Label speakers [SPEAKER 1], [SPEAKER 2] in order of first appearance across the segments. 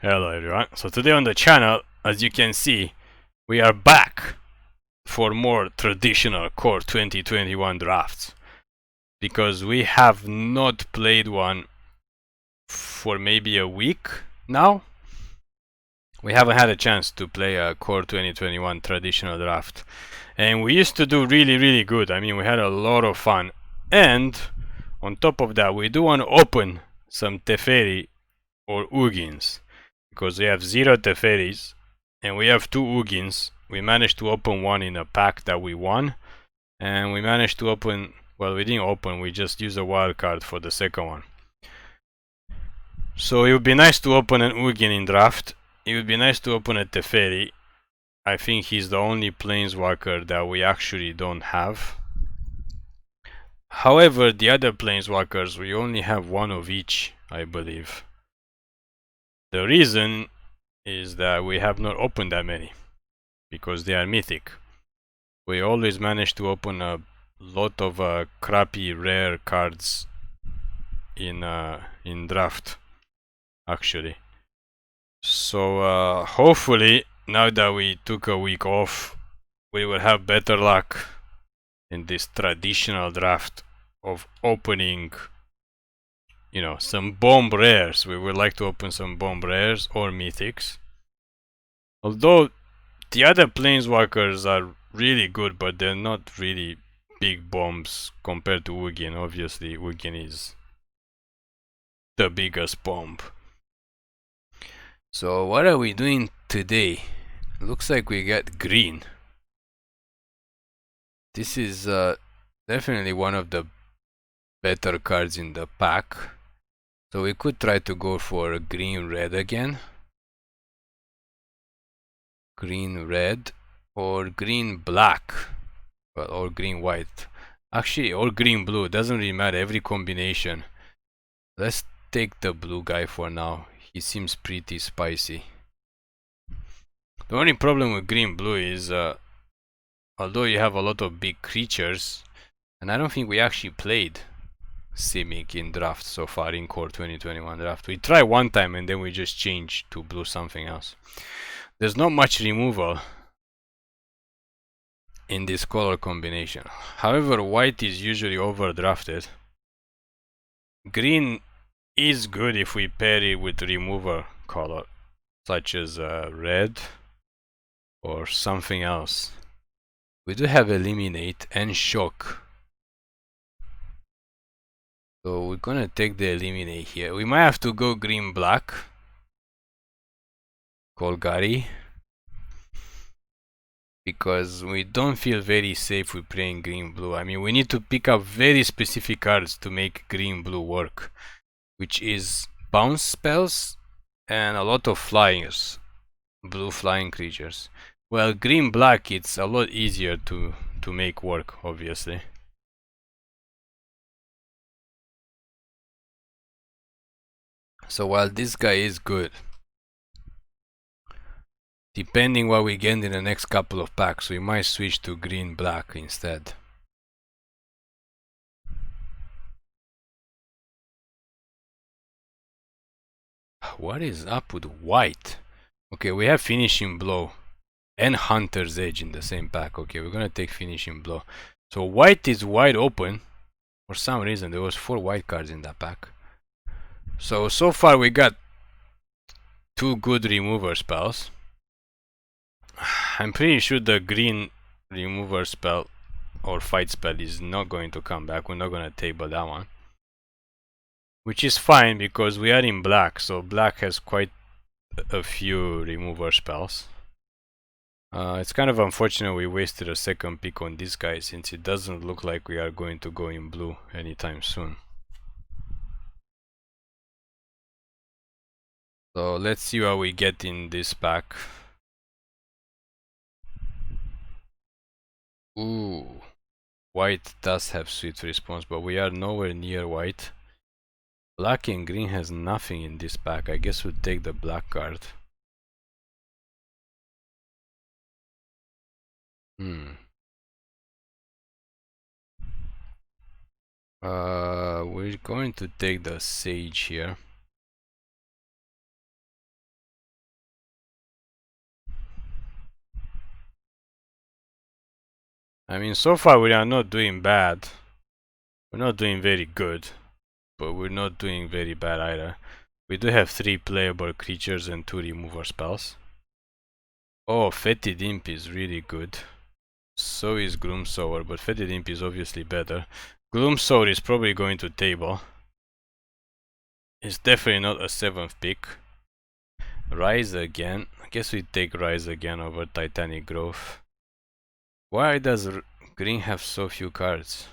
[SPEAKER 1] Hello everyone. So today on the channel, as you can see, we are back for more traditional core 2021 drafts because we have not played one for maybe a week now. We haven't had a chance to play a core 2021 traditional draft, and we used to do really good. I mean, we had a lot of fun, and on top of that, we do want to open some Teferi or Ugins because we have 0 Teferis and we have 2 Ugins. We managed to open one in a pack that we won, and we managed to open, well, we didn't open, we just used a wild card for the second one. So it would be nice to open an Ugin in draft. It would be nice to open a Teferi. I think he's the only planeswalker that we actually don't have. However, the other planeswalkers, we only have one of each, I believe. The reason is that we have not opened that many because they are mythic. We always manage to open a lot of crappy rare cards in draft, actually. So hopefully, now that we took a week off, we will have better luck in this traditional draft of opening, you know, some bomb rares. We would like to open some bomb rares or mythics. Although the other planeswalkers are really good, but they're not really big bombs compared to Ugin. Obviously, Ugin is the biggest bomb. So what are we doing today? Looks like we got green. This is definitely one of the better cards in the pack. So we could try to go for green red again. Green red or green black. Well, or green white. Actually, or green blue. Doesn't really matter. Every combination. Let's take the blue guy for now. He seems pretty spicy. The only problem with green blue is although you have a lot of big creatures, and I don't think we actually played Simic in draft so far in core 2021 draft. We tried one time and then we just changed to blue something else. There's not much removal in this color combination. However, white is usually overdrafted. Green is good if we pair it with removal color, such as red or something else. We do have eliminate and shock. So we're gonna take the eliminate here. We might have to go green black. Golgari. Because we don't feel very safe with playing green blue. I mean, we need to pick up very specific cards to make green blue work, which is bounce spells and a lot of flyers, blue flying creatures. Well, green black, it's a lot easier to make work, obviously. So while this guy is good, depending what we get in the next couple of packs, we might switch to green black instead. What is up with white? Okay, we have finishing blow and hunter's edge in the same pack. Okay, we're gonna take finishing blow. So white is wide open. For some reason there was 4 white cards in that pack. So far we got 2 good remover spells. I'm pretty sure the green remover spell or fight spell is not going to come back. We're not gonna table that one, which is fine because we are in black, so black has quite a few remover spells. It's kind of unfortunate we wasted a second pick on this guy since it doesn't look like we are going to go in blue anytime soon. So let's see what we get in this pack. Ooh, white does have sweet response, but we are nowhere near white. Black and green has nothing in this pack. I guess we'll take the black card. We're going to take the sage here. I mean, so far we are not doing bad. We're not doing very good, but we're not doing very bad either. We do have 3 playable creatures and 2 remover spells. Oh, Fetid Imp is really good. So is Gloomsower, but Fetid Imp is obviously better. Gloomsower is probably going to table. It's definitely not a 7th pick. Rise Again. I guess we take Rise Again over Titanic Growth. Why does green have so few cards?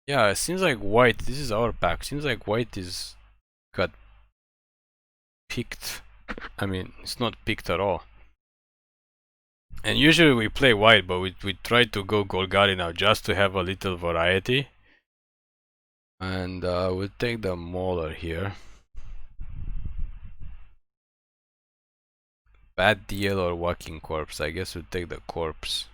[SPEAKER 1] Yeah, it seems like white, this is our pack, seems like white got picked. I mean, it's not picked at all. And usually we play white, but we try to go Golgari now just to have a little variety. And we'll take the Mauler here. Bad Deal or Walking Corpse? I guess we'll take the Corpse.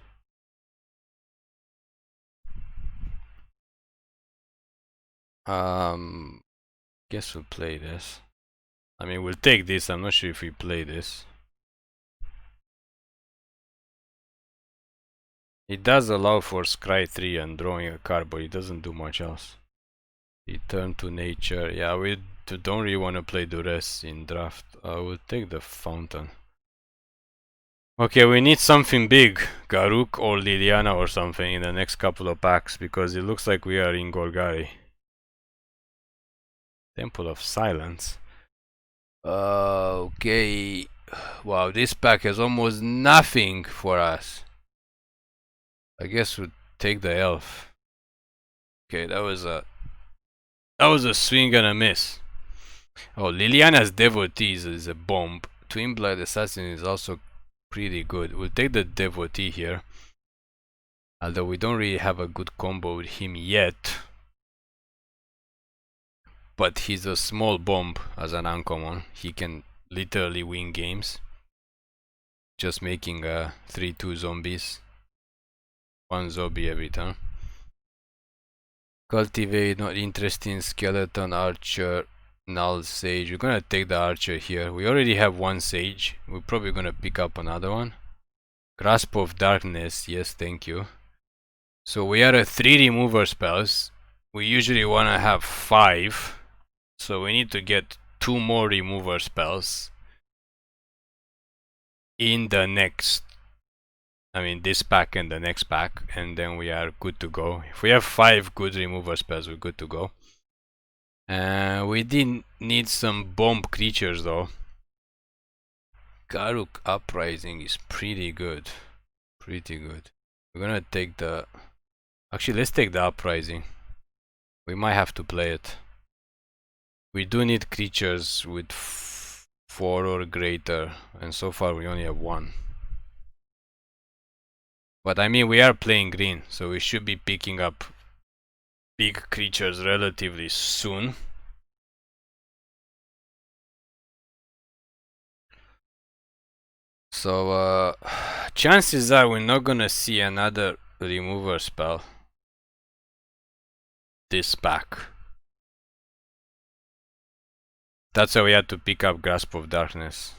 [SPEAKER 1] Guess we'll play this. I mean, we'll take this. I'm not sure if we play this. It does allow for Scry 3 and drawing a card, but it doesn't do much else. Return to Nature. Yeah, we don't really want to play Duress in draft. We'll take the Fountain. Okay, we need something big. Garuk or Liliana or something in the next couple of packs, because it looks like we are in Golgari. Temple of Silence. Okay. Wow, this pack has almost nothing for us. I guess we'll take the Elf. Okay, that was a swing and a miss. Oh, Liliana's Devotees is a bomb. Twin Blood Assassin is also pretty good. We'll take the Devotee here. Although we don't really have a good combo with him yet. But he's a small bomb as an uncommon. He can literally win games. Just making 3-2 zombies. 1 zombie every time. Cultivate, not interesting. Skeleton, Archer, Null, Sage. We're gonna take the Archer here. We already have 1 Sage. We're probably gonna pick up another one. Grasp of Darkness, yes, thank you. So we are at 3 remover spells. We usually wanna have 5. So we need to get 2 more remover spells in the next, I mean this pack and the next pack, and then we are good to go. If we have 5 good remover spells, we're good to go. We did need some bomb creatures though. Garuk Uprising is pretty good. Pretty good. We're gonna take the... Actually, let's take the Uprising. We might have to play it. We do need creatures with 4 or greater, and so far we only have 1. But I mean, we are playing green, so we should be picking up big creatures relatively soon. So chances are we're not gonna see another remover spell this pack. That's why we had to pick up Grasp of Darkness.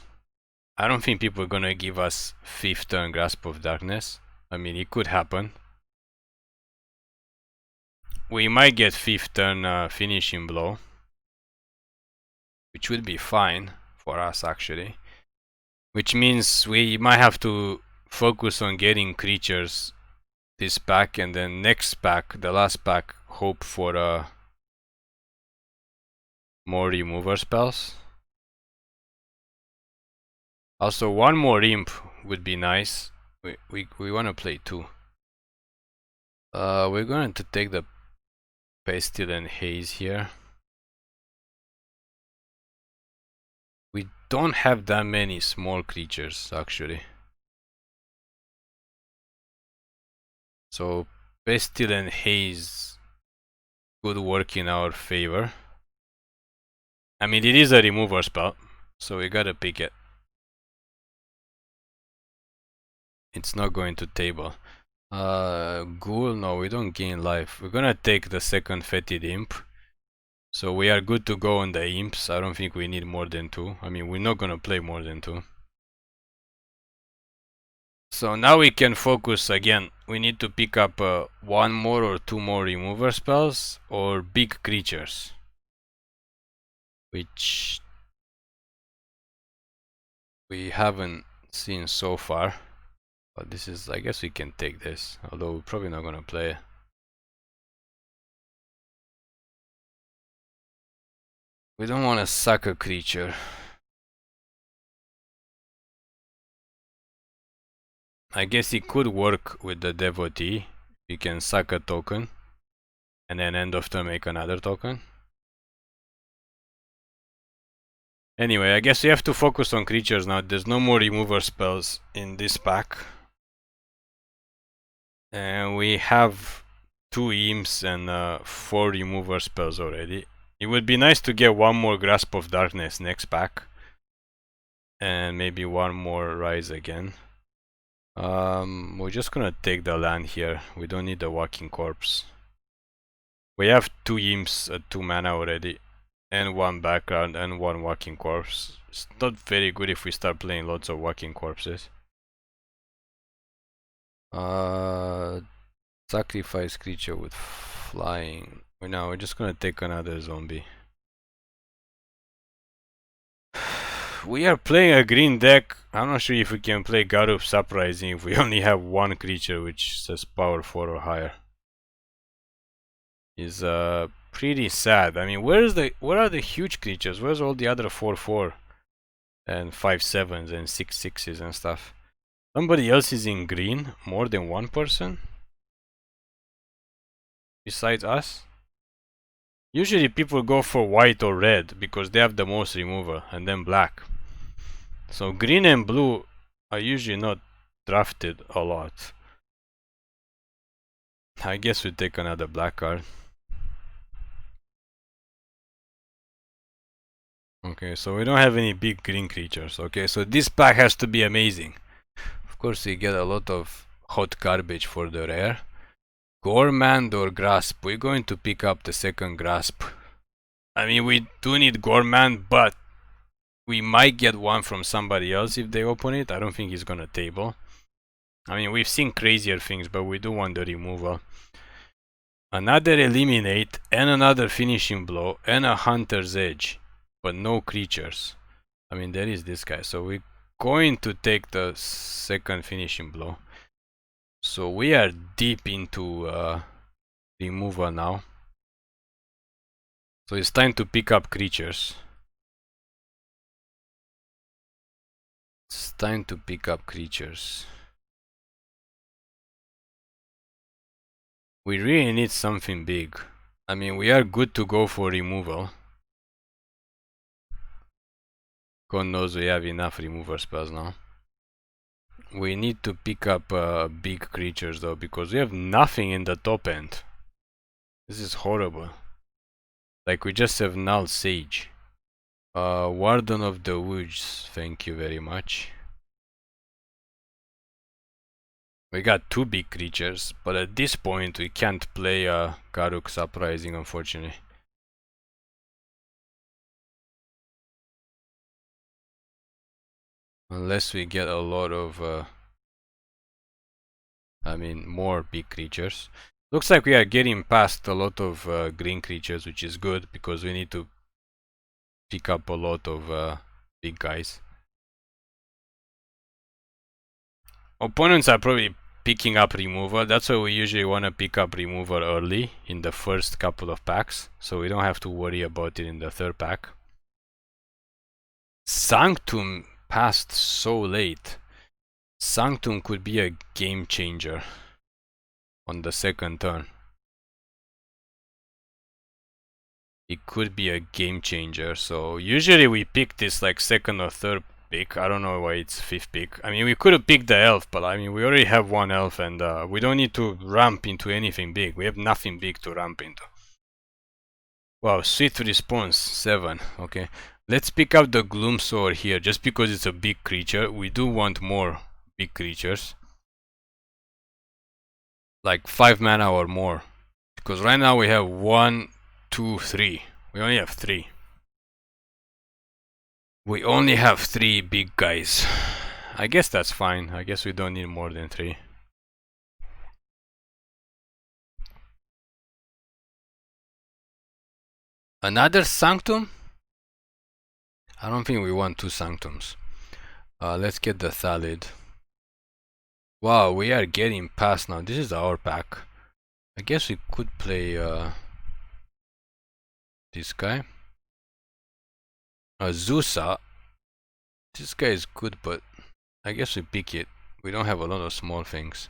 [SPEAKER 1] I don't think people are gonna give us 5th turn Grasp of Darkness. I mean, it could happen. We might get 5th turn Finishing Blow, which would be fine for us actually. Which means we might have to focus on getting creatures this pack, and then next pack, the last pack, hope for more remover spells. Also, 1 more imp would be nice. We want to play 2. We're going to take the Pestilent Haze here. We don't have that many small creatures actually. So Pestilent Haze could work in our favor. I mean, it is a remover spell, so we gotta pick it. It's not going to table. Ghoul, no, we don't gain life. We're gonna take the second Fetid Imp. So we are good to go on the imps. I don't think we need more than 2. I mean, we're not gonna play more than 2. So now we can focus again. We need to pick up one more or two more remover spells or big creatures, which we haven't seen so far. But this is, I guess we can take this, although we're probably not gonna play it. We don't want to suck a creature. I guess it could work with the devotee. You can suck a token and then end of turn make another token. Anyway, I guess we have to focus on creatures now. There's no more remover spells in this pack. And we have 2 imps and 4 remover spells already. It would be nice to get one more Grasp of Darkness next pack. And maybe one more Rise again. We're just gonna take the land here. We don't need the Walking Corpse. We have 2 imps at 2 mana already. And 1 background and 1 Walking Corpse. It's not very good if we start playing lots of Walking Corpses. Sacrifice creature with flying. Now we're just gonna take another zombie. We are playing a green deck. I'm not sure if we can play Garup's Uprising if we only have one creature which says power 4 or higher. Is pretty sad. I mean, where are the huge creatures? Where's all the other 4/4 and 5/7s and 6/6s and stuff? Somebody else is in green, more than one person besides us. Usually people go for white or red because they have the most removal, and then black. So green and blue are usually not drafted a lot. I guess we take another black card. Okay, so we don't have any big green creatures. Okay, so this pack has to be amazing. Of course, we get a lot of hot garbage for the rare. Gormand or Grasp? We're going to pick up the second Grasp. I mean, we do need Gormand, but we might get one from somebody else if they open it. I don't think he's gonna table. I mean, we've seen crazier things, but we do want the removal. Another Eliminate and another Finishing Blow and a Hunter's Edge, but no creatures. I mean, there is this guy, so we're going to take the second Finishing Blow. So we are deep into removal now. So it's time to pick up creatures. It's time to pick up creatures. We really need something big. I mean, we are good to go for removal. God knows we have enough remover spells now. We need to pick up big creatures though, because we have nothing in the top end. This is horrible. Like, we just have Null Sage. Warden of the Woods, thank you very much. We got 2 big creatures, but at this point we can't play Garruk's Uprising, unfortunately. Unless we get a lot of I mean, more big creatures. Looks like we are getting past a lot of green creatures, which is good because we need to pick up a lot of big guys. Opponents are probably picking up removal. That's why we usually want to pick up removal early in the first couple of packs, so we don't have to worry about it in the third pack. Sanctum passed so late. Sanctum could be a game changer on the second turn. It could be a game changer. So usually we pick this like second or third pick. I don't know why it's fifth pick. I mean, we could have picked the elf, but I mean, we already have one elf, and we don't need to ramp into anything big. We have nothing big to ramp into. Wow, swift response 7. Okay, let's pick up the Gloom Sword here just because it's a big creature. We do want more big creatures, like 5 mana or more, because right now we have 1, 2, 3. We only have 3. We only have 3 big guys. I guess that's fine. I guess we don't need more than 3. Another Sanctum? I don't think we want 2 Sanctums. Let's get the Thalid. Wow, we are getting past now. This is our pack. I guess we could play this guy. Zusa. This guy is good, but I guess we pick it. We don't have a lot of small things.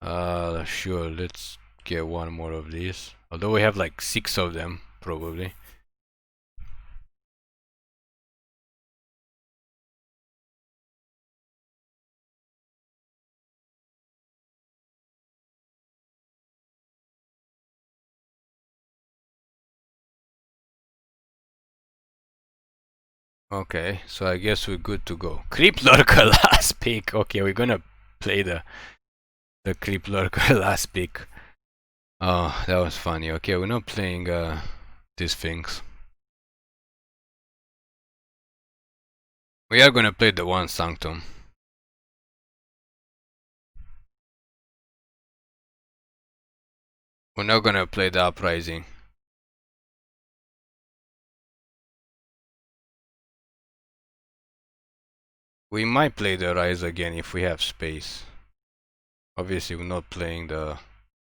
[SPEAKER 1] Sure, let's get one more of these. Although we have like 6 of them, probably. Okay, so I guess we're good to go. Creep Lurker last pick. Okay, we're gonna play the Creep Lurker last pick. Oh, that was funny. Okay, we're not playing these things. We are gonna play the one Sanctum. We're not gonna play the Uprising. We might play the Rise again if we have space. Obviously, we're not playing the...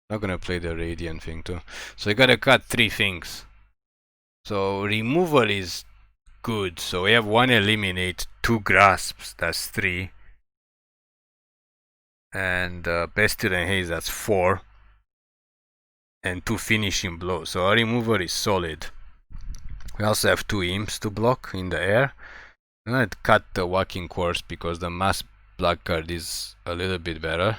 [SPEAKER 1] Not gonna play the Radiant thing too. So we gotta cut 3 things. So removal is good. So we have 1 Eliminate, 2 Grasps, that's 3. And Pestilent Haze, that's 4. And 2 Finishing Blows. So our removal is solid. We also have 2 Imps to block in the air. I'm gonna cut the Walking Course because the mass black card is a little bit better.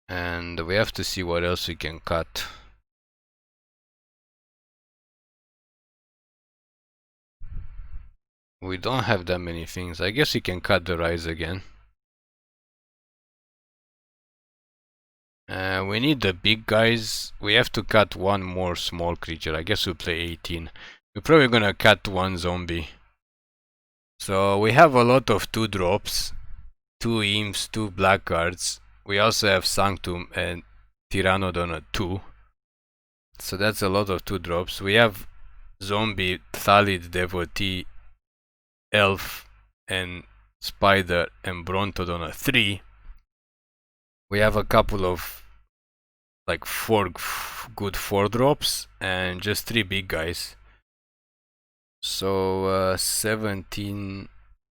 [SPEAKER 1] And we have to see what else we can cut. We don't have that many things. I guess we can cut the Rise again. We need the big guys. We have to cut 1 more small creature. I guess we'll play 18. We're probably gonna cut 1 zombie. So we have a lot of 2 drops, 2 imps, 2 black cards. We also have Sanctum and Tyrannodon at 2. So that's a lot of 2 drops. We have Zombie, Thalid, Devotee, Elf, and Spider, and Brontodon at 3. We have a couple of like 4 good 4 drops and just 3 big guys. So 17.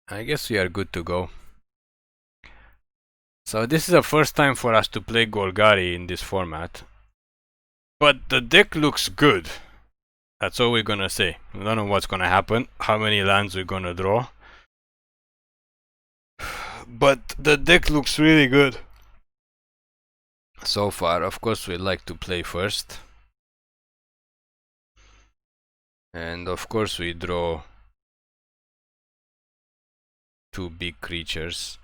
[SPEAKER 1] I guess we are good to go. So this is the first time for us to play Golgari in this format. But the deck looks good. That's all we're gonna say. We don't know what's gonna happen, how many lands we're gonna draw. But the deck looks really good. So far, of course, we like to play first. And of course we draw 2 big creatures.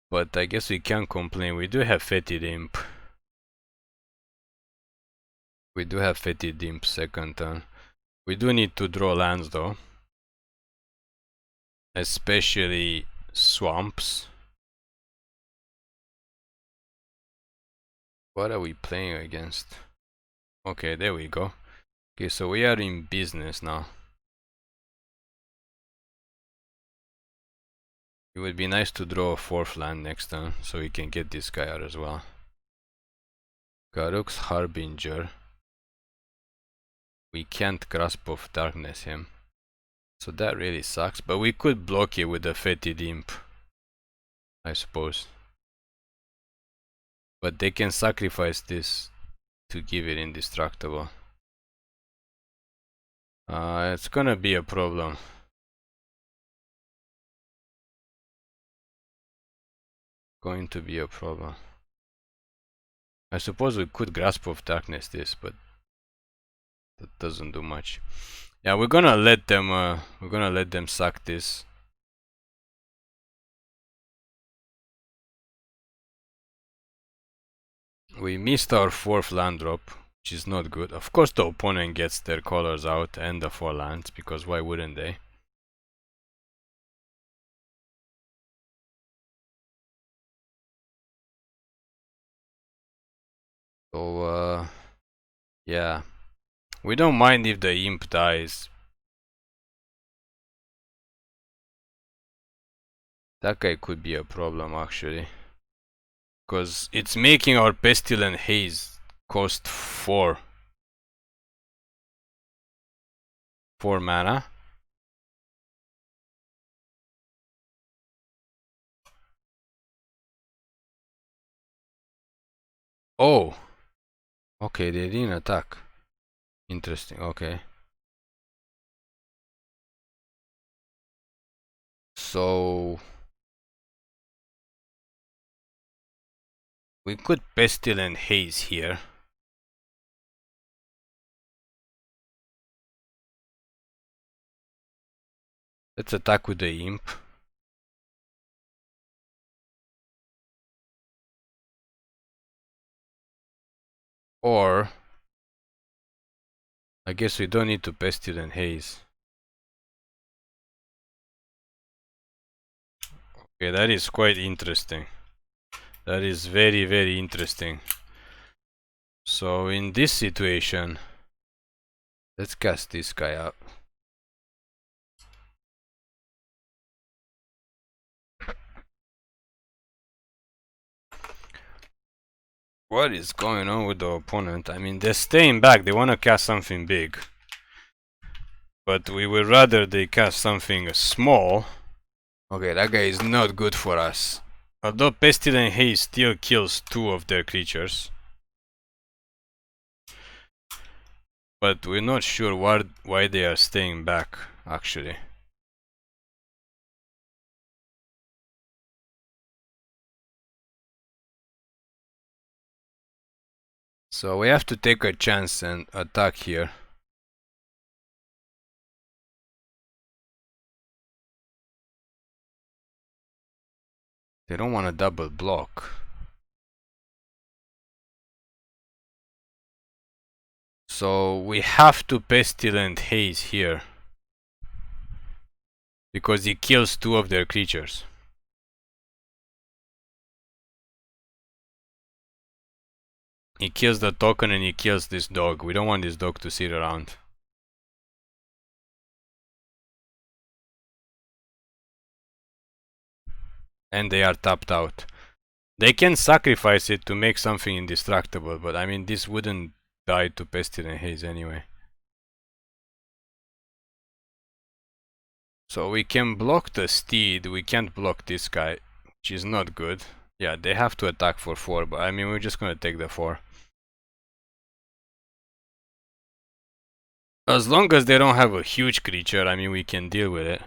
[SPEAKER 1] But I guess we can't complain. We do have Fetid Imp. We do have Fetid Imp second turn. We do need to draw lands though. Especially swamps. What are we playing against? Okay, there we go. Okay, so we are in business now. It would be nice to draw a 4th land next turn, so we can get this guy out as well. Garruk's Harbinger. We can't Grasp of Darkness him. So that really sucks, but we could block it with the Fetid Imp, I suppose. But they can sacrifice this to give it indestructible. It's gonna be a problem. Going to be a problem. I suppose we could Grasp of Darkness this, but that doesn't do much. Yeah, we're gonna let them suck this. We missed our 4th land drop, which is not good. Of course the opponent gets their colors out and the 4 lands, because why wouldn't they? So, yeah. We don't mind if the imp dies. That guy could be a problem, actually. Because it's making our Pestilent Haze cost 4 mana. Oh! Okay, they didn't attack. Interesting, okay. So... we could Pestilent Haze here. Let's attack with the imp. Or... I guess we don't need to Pestilent Haze. Okay, that is quite interesting. That is very, very interesting. So in this situation, let's cast this guy out. What is going on with the opponent? I mean, they're staying back. They want to cast something big. But we would rather they cast something small. Okay, that guy is not good for us. Although Pestilent Haze still kills 2 of their creatures. But we're not sure why they are staying back, actually. So we have to take a chance and attack here. They don't want to double block. So we have to Pestilent Haze here. Because he kills 2 of their creatures. He kills the token and he kills this dog. We don't want this dog to sit around. And they are tapped out. They can sacrifice it to make something indestructible, but I mean this wouldn't die to Pestilent Haze anyway. So we can block the steed, we can't block this guy, which is not good. Yeah, they have to attack for 4, but I mean we're just gonna take the 4. As long as they don't have a huge creature, I mean we can deal with it.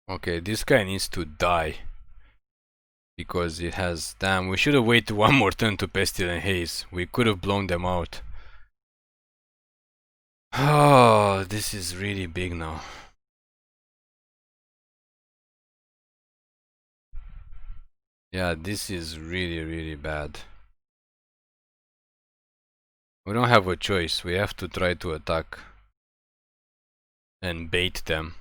[SPEAKER 1] Okay, this guy needs to die. Because it has... Damn, we should have waited one more turn to Pestilent Haze. We could have blown them out. Oh, this is really big now. Yeah, this is really, really bad. We don't have a choice. We have to try to attack. And bait them.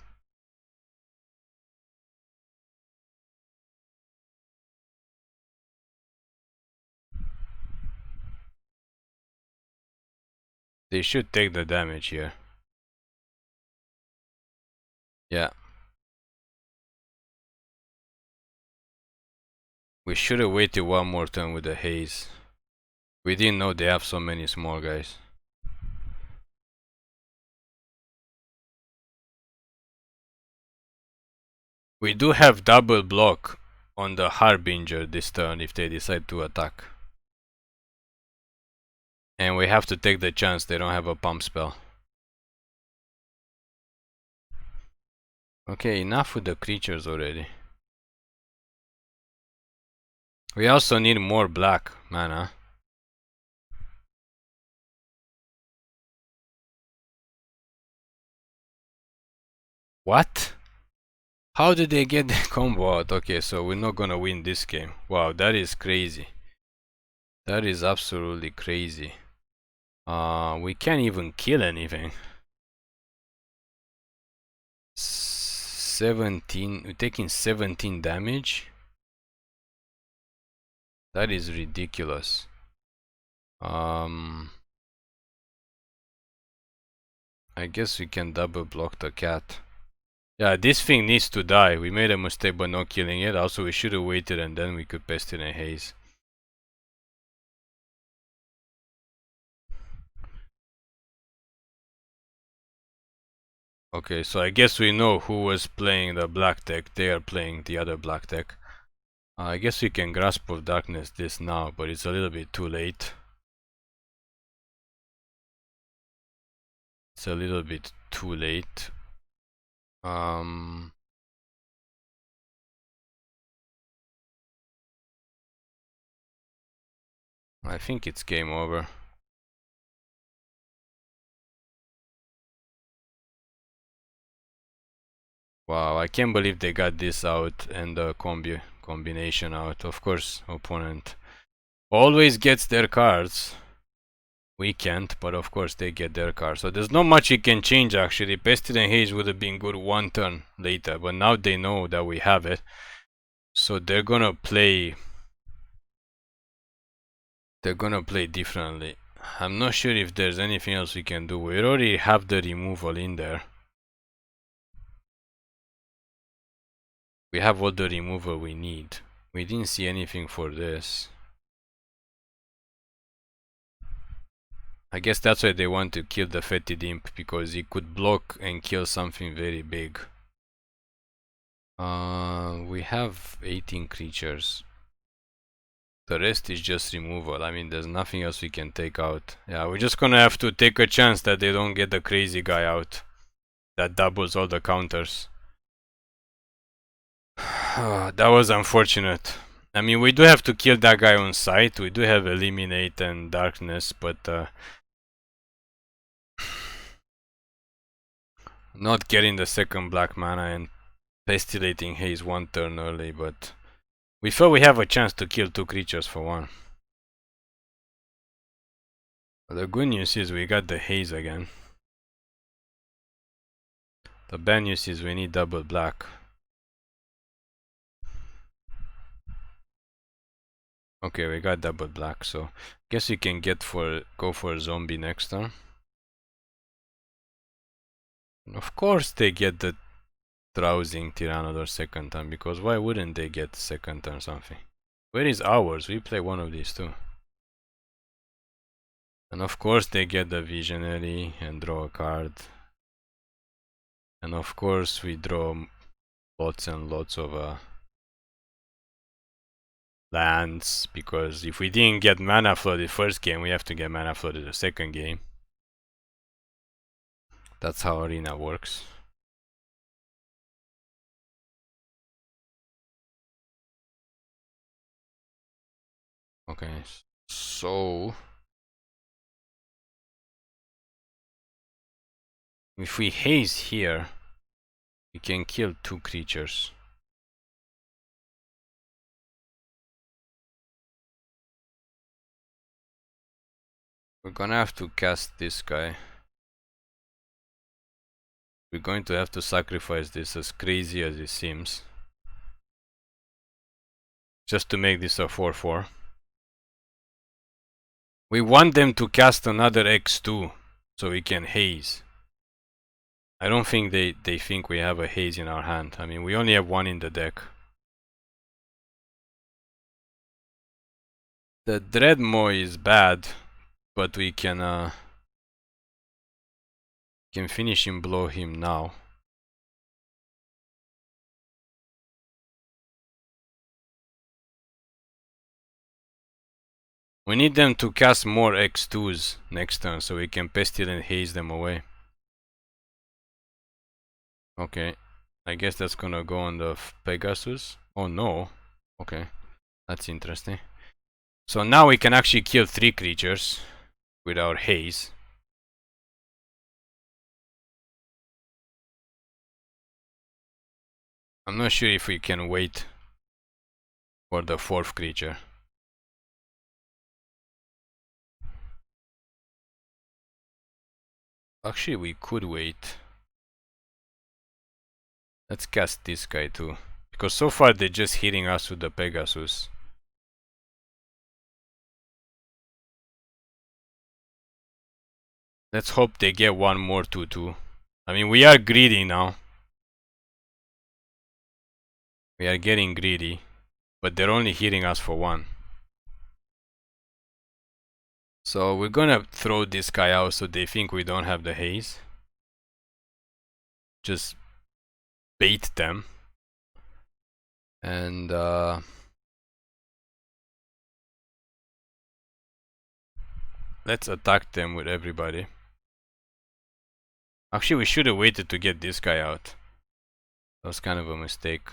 [SPEAKER 1] They should take the damage here. Yeah. We should have waited one more turn with the haze. We didn't know they have so many small guys. We do have double block on the Harbinger this turn if they decide to attack. And we have to take the chance they don't have a pump spell. Okay, enough with the creatures already. We also need more black mana. What? How did they get the combo out? Okay, so we're not gonna win this game. Wow, that is crazy. That is absolutely crazy. We can't even kill anything. 17. We're taking 17 damage. That is ridiculous. I guess we can double block the cat. Yeah, this thing needs to die. We made a mistake by not killing it. Also, we should have waited and then we could Pestilent Haze. Okay, so I guess we know who was playing the black deck. They are playing the other black deck. I guess we can Grasp of Darkness this now, but it's a little bit too late. It's a little bit too late. I think it's game over. Wow, I can't believe they got this out and the combination out. Of course, opponent always gets their cards. We can't, but of course they get their cards. So there's not much you can change actually. Pestilent Haze would have been good one turn later, but now they know that we have it. So they're gonna play differently. I'm not sure if there's anything else we can do. We already have the removal in there. We have all the removal we need. We didn't see anything for this. I guess that's why they want to kill the Fetid Imp, because he could block and kill something very big. We have 18 creatures. The rest is just removal. I mean, there's nothing else we can take out. Yeah, we're just gonna have to take a chance that they don't get the crazy guy out that doubles all the counters. That was unfortunate. I mean, we do have to kill that guy on sight. We do have Eliminate and Darkness, but not getting the second black mana and Pestilating Haze one turn early, but we felt we have a chance to kill two creatures for one. The good news is we got the Haze again. The bad news is we need double black. Okay, we got double black, so guess we can go for a zombie next turn. Of course they get the Drowsing Tyrannodor second turn, because why wouldn't they get second turn something? Where is ours? We play one of these too. And of course they get the Visionary and draw a card. And of course we draw lots and lots of lands, because if we didn't get mana flooded first game, we have to get mana flooded the second game. That's how Arena works. Okay, so if we haze here, we can kill two creatures. We're gonna have to cast this guy. We're going to have to sacrifice this, as crazy as it seems, just to make this a 4/4. We want them to cast another X2 so we can haze. I don't think they think we have a haze in our hand. I mean, we only have one in the deck. The Dreadmaw is bad, but we can finish him, blow him now. We need them to cast more X2s next turn so we can Pestilent Haze them away. Okay, I guess that's gonna go on the Pegasus. Oh no. Okay, that's interesting. So now we can actually kill 3 creatures with our Haze. I'm not sure if we can wait for the 4th creature. Actually, we could wait. Let's cast this guy too. Because so far they're just hitting us with the Pegasus. Let's hope they get one more 2/2. I mean, we are greedy now. We are getting greedy. But they're only hitting us for one. So we're gonna throw this guy out so they think we don't have the haze. Just bait them. And let's attack them with everybody. Actually, we should have waited to get this guy out. That was kind of a mistake.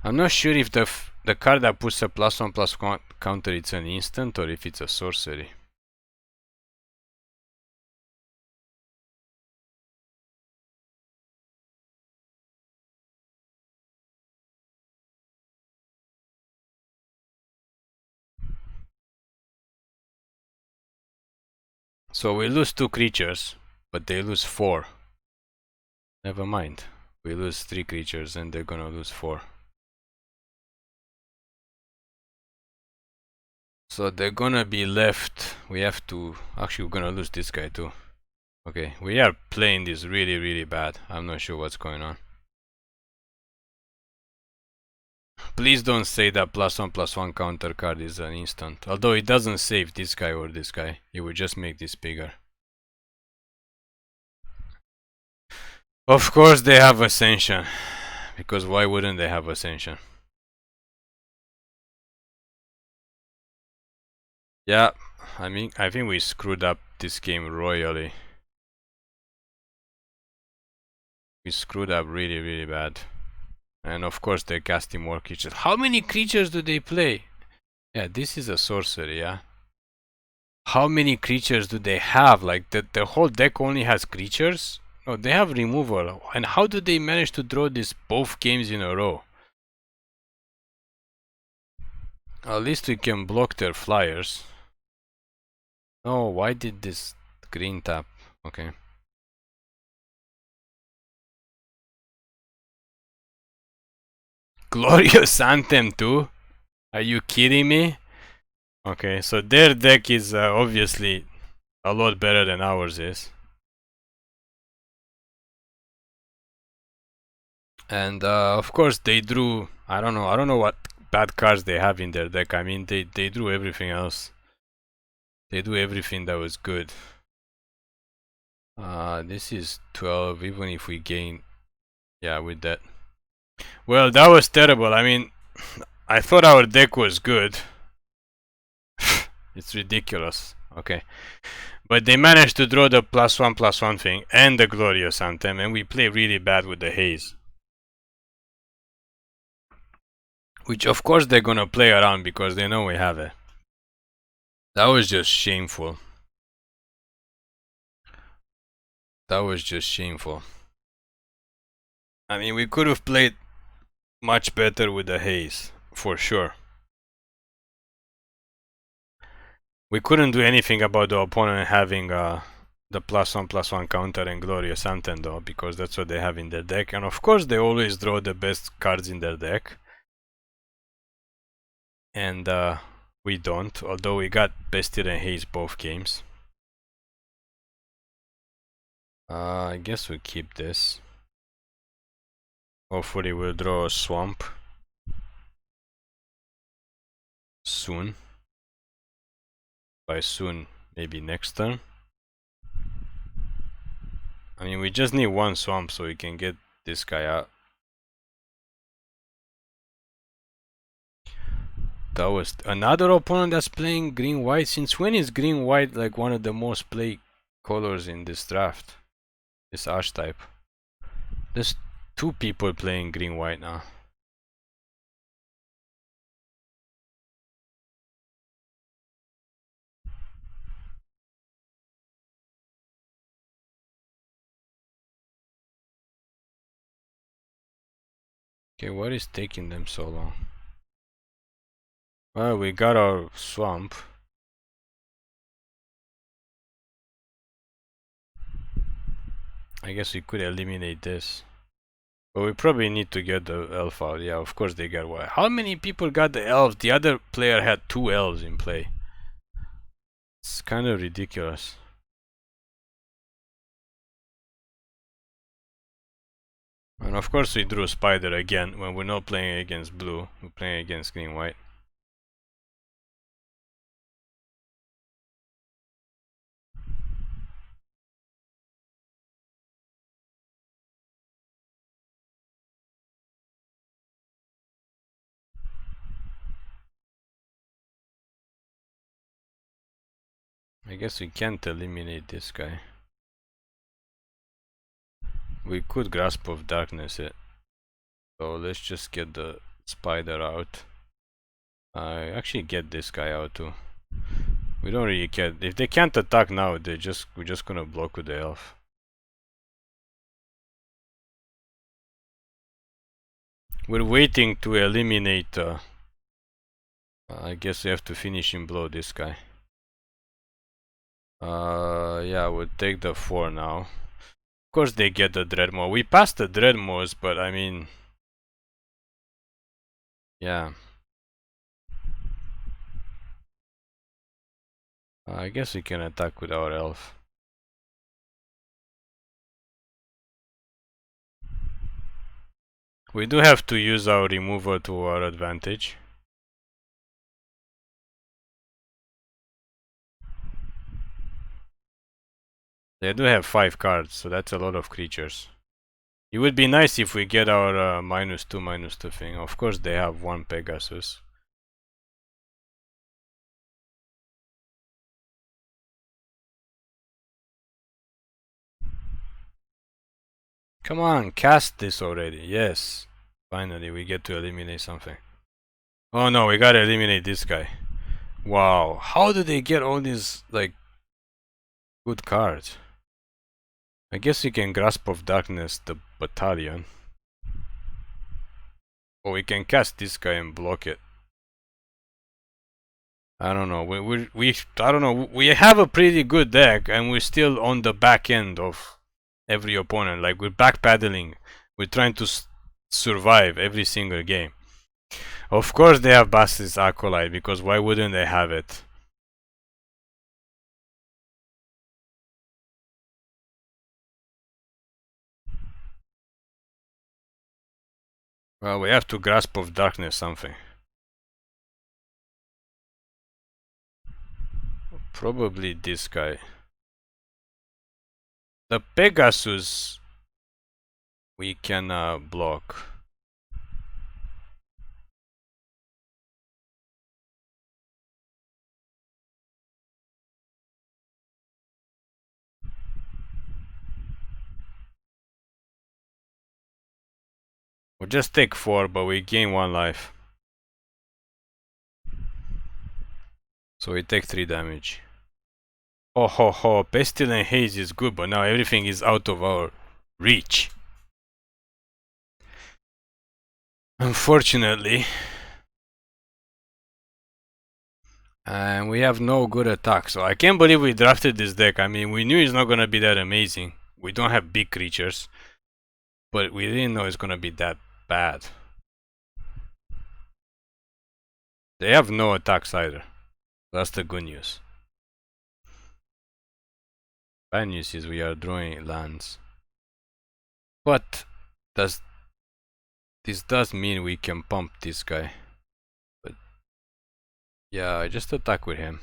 [SPEAKER 1] I'm not sure if the card that puts a +1/+1 counter it's an instant or if it's a sorcery. So we lose 2 creatures, but they lose 4. Never mind. We lose 3 creatures and they're gonna lose 4. So they're gonna be left. We have to. Actually, we're gonna lose this guy too. Okay, we are playing this really, really bad. I'm not sure what's going on. Please don't say that +1/+1 counter card is an instant. Although it doesn't save this guy or this guy. It would just make this bigger. Of course they have Ascension. Because why wouldn't they have Ascension? Yeah, I mean, I think we screwed up this game royally. We screwed up really, really bad. And of course they're casting more creatures. How many creatures do they play? Yeah, this is a sorcery, yeah. How many creatures do they have? Like, the whole deck only has creatures? No, they have removal. And how do they manage to draw this both games in a row? At least we can block their flyers. Oh, why did this green tap? Okay. Glorious Anthem too? Are you kidding me? Okay, so their deck is obviously a lot better than ours is. And of course they drew, I don't know what bad cards they have in their deck. I mean, they drew everything else. They do everything that was good. This is 12, even if we gain, yeah, with that. Well, that was terrible. I mean, I thought our deck was good. It's ridiculous. Okay. But they managed to draw the +1/+1 thing and the Glorious Anthem, and we play really bad with the haze. Which of course they're gonna play around because they know we have it. That was just shameful. That was just shameful. I mean, we could have played much better with the haze, for sure. We couldn't do anything about the opponent having the +1/+1 counter and Glorious Anthem though, because that's what they have in their deck. And of course they always draw the best cards in their deck. And we don't, although we got Bested and Haze both games. I guess we'll keep this. Hopefully we'll draw a Swamp soon. By soon, maybe next turn. I mean, we just need one Swamp so we can get this guy out. That was another opponent that's playing green-white. Since when is green-white like one of the most played colors in this draft? This archetype. There's 2 people playing green-white now. Okay, what is taking them so long? Well, we got our swamp. I guess we could eliminate this. But we probably need to get the elf out. Yeah, of course they got one. How many people got the elves? The other player had 2 elves in play. It's kind of ridiculous. And of course we drew spider again when we're not playing against blue. We're playing against green-white. I guess we can't eliminate this guy. We could grasp of darkness it. So let's just get the spider out. I actually get this guy out too. We don't really care. If they can't attack now, we're just gonna block with the elf. We're waiting to eliminate. I guess we have to finish him blow this guy. Yeah, we'll take the 4 now. Of course they get the Dreadmaw. We passed the Dreadmaws, but I mean, yeah. I guess we can attack with our elf. We do have to use our removal to our advantage. They do have 5 cards, so that's a lot of creatures. It would be nice if we get our -2/-2 thing. Of course they have 1 Pegasus. Come on, cast this already. Yes. Finally, we get to eliminate something. Oh no, we gotta eliminate this guy. Wow, how do they get all these, like, good cards? I guess you can Grasp of Darkness the Battalion. Or we can cast this guy and block it. I don't know. I don't know. We have a pretty good deck, and we're still on the back end of every opponent. Like, we're backpedaling. We're trying to survive every single game. Of course they have Basilisk Acolyte, because why wouldn't they have it? Well, we have to Grasp of Darkness something. Probably this guy. The Pegasus we can block. We'll just take 4, but we gain 1 life. So we take 3 damage. Oh ho ho, Pestilent Haze is good, but now everything is out of our reach. Unfortunately. And we have no good attack, so I can't believe we drafted this deck. I mean, we knew it's not gonna be that amazing. We don't have big creatures. But we didn't know it's gonna be that bad. They have no attacks either. That's the good news. Bad news is we are drawing lands. But this does mean we can pump this guy. But yeah, I just attack with him.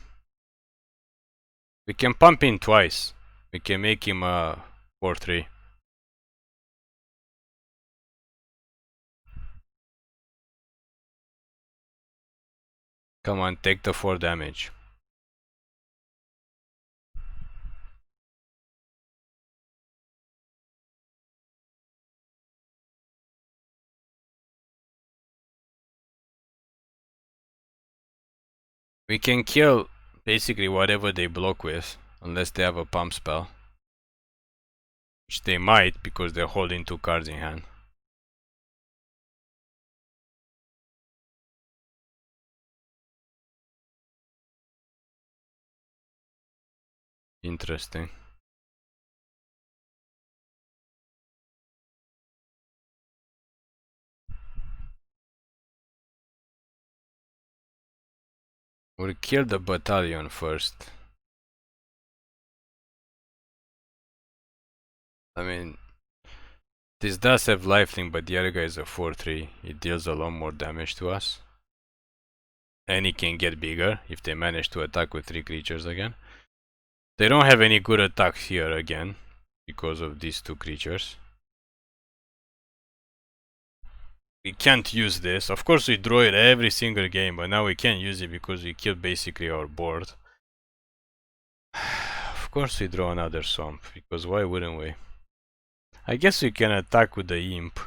[SPEAKER 1] We can pump him twice. We can make him a 4/3. Come on, take the 4 damage. We can kill basically whatever they block with, unless they have a pump spell. Which they might, because they're holding 2 cards in hand. Interesting. We'll kill the battalion first. I mean, this does have lifelink, but the other guy is a 4-3. It deals a lot more damage to us. And it can get bigger if they manage to attack with 3 creatures again. They don't have any good attacks here again because of these 2 creatures. We can't use this. Of course we draw it every single game, but now we can't use it because we killed basically our board. Of course we draw another swamp, because why wouldn't we? I guess we can attack with the imp.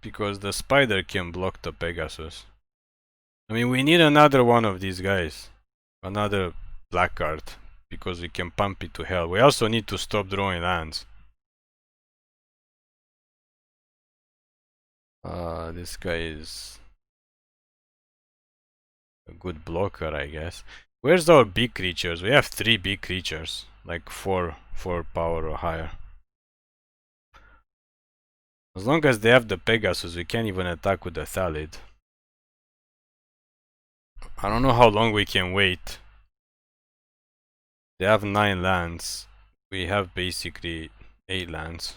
[SPEAKER 1] Because the spider can block the Pegasus. I mean, we need another one of these guys. Another black card. Because we can pump it to hell. We also need to stop drawing lands. This guy is a good blocker, I guess. Where's our big creatures? We have 3 big creatures. Like 4 power or higher. As long as they have the Pegasus, we can't even attack with the Thalid. I don't know how long we can wait. They have 9 lands. We have basically 8 lands.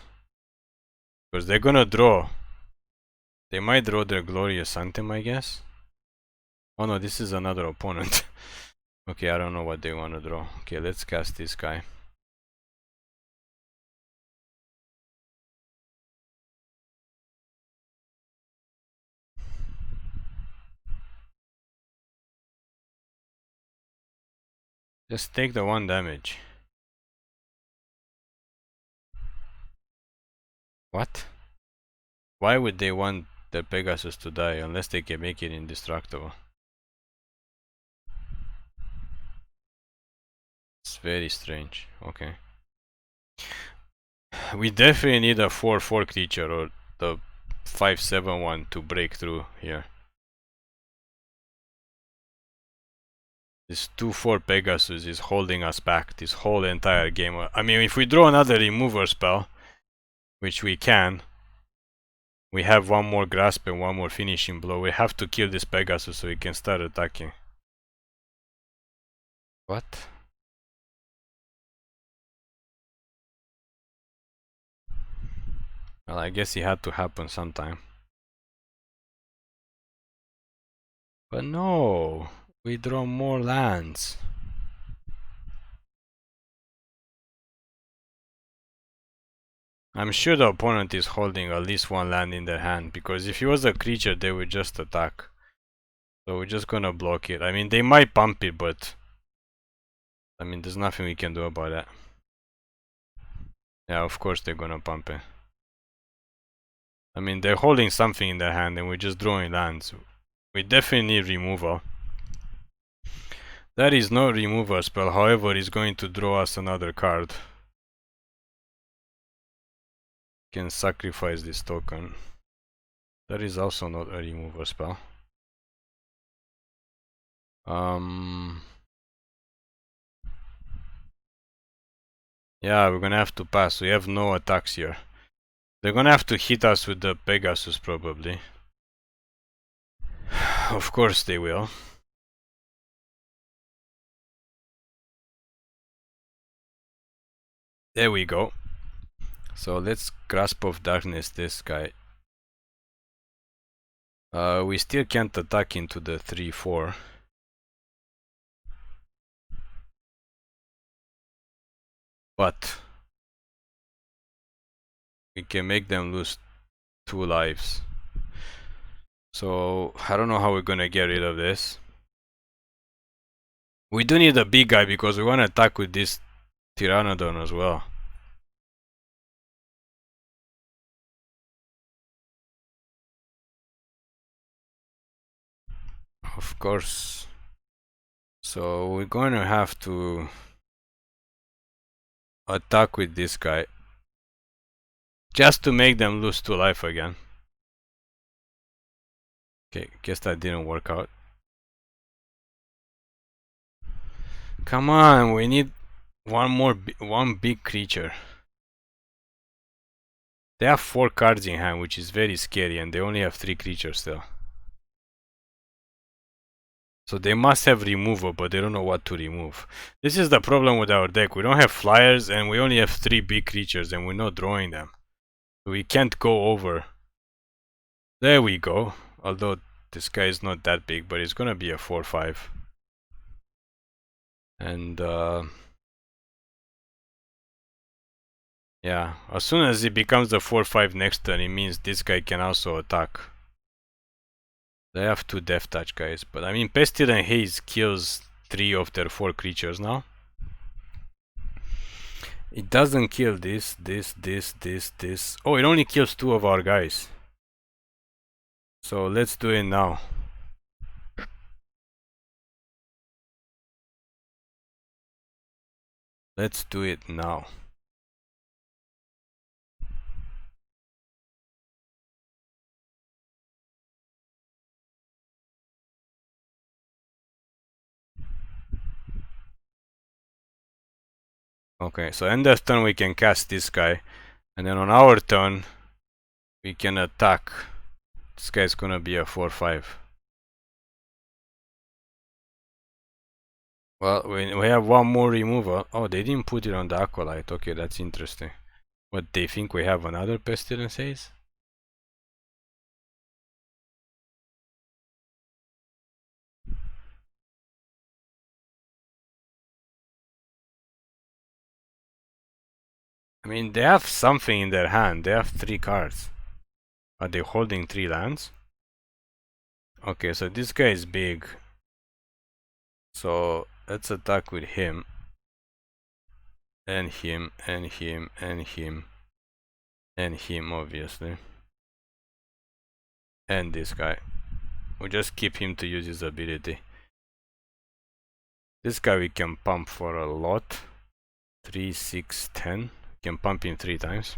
[SPEAKER 1] Because they're gonna draw. They might draw their Glorious Anthem, I guess. Oh no, this is another opponent. Okay, I don't know what they want to draw. Okay, let's cast this guy. Just take the 1 damage. What? Why would they want the Pegasus to die unless they can make it indestructible? It's very strange. Okay. We definitely need a 4-4 creature or the 5-7 one to break through here. This 2-4 Pegasus is holding us back this whole entire game. I mean, if we draw another remover spell, which we can, we have 1 more grasp and 1 more finishing blow. We have to kill this Pegasus so we can start attacking. What? Well, I guess it had to happen sometime. But no, we draw more lands. I'm sure the opponent is holding at least 1 land in their hand, because if he was a creature they would just attack. So we're just gonna block it. I mean, they might pump it, but I mean, there's nothing we can do about that. Yeah, of course they're gonna pump it. I mean, they're holding something in their hand and we're just drawing lands. We definitely need removal. That is no removal spell, however, is going to draw us another card. Can sacrifice this token. That is also not a removal spell. Yeah, we're gonna have to pass. We have no attacks here. They're gonna have to hit us with the Pegasus probably. Of course they will. There we go. So let's Grasp of Darkness this guy. We still can't attack into the 3-4. But we can make them lose 2 lives. So I don't know how we're gonna get rid of this. We do need a big guy because we want to attack with this Pteranodon as well. Of course. So we're gonna have to attack with this guy. Just to make them lose 2 life again. Okay, guess that didn't work out. Come on, we need one big creature. They have 4 cards in hand, which is very scary, and they only have 3 creatures still. So they must have removal, but they don't know what to remove. This is the problem with our deck. We don't have flyers, and we only have 3 big creatures, and we're not drawing them. We can't go over. There we go. Although this guy is not that big, but it's gonna be a 4/5. And yeah, as soon as it becomes the 4/5 next turn, it means this guy can also attack. They have 2 Death Touch guys, but I mean Pestilent Haze kills 3 of their 4 creatures now. It doesn't kill this. Oh, it only kills 2 of our guys. So let's do it now. Let's do it now. Okay, so end of turn we can cast this guy, and then on our turn we can attack. This guy's gonna be a 4/5. Well, we have one more removal. Oh, they didn't put it on the Acolyte. Okay, that's interesting. What, they think we have another Pestilence Haze? I mean, they have something in their hand. They have 3 cards. Are they holding 3 lands? Okay, so this guy is big. So let's attack with him. And him, and him, and him. And him, obviously. And this guy. We just keep him to use his ability. This guy we can pump for a lot. 3, 6, 10. We can pump him 3 times.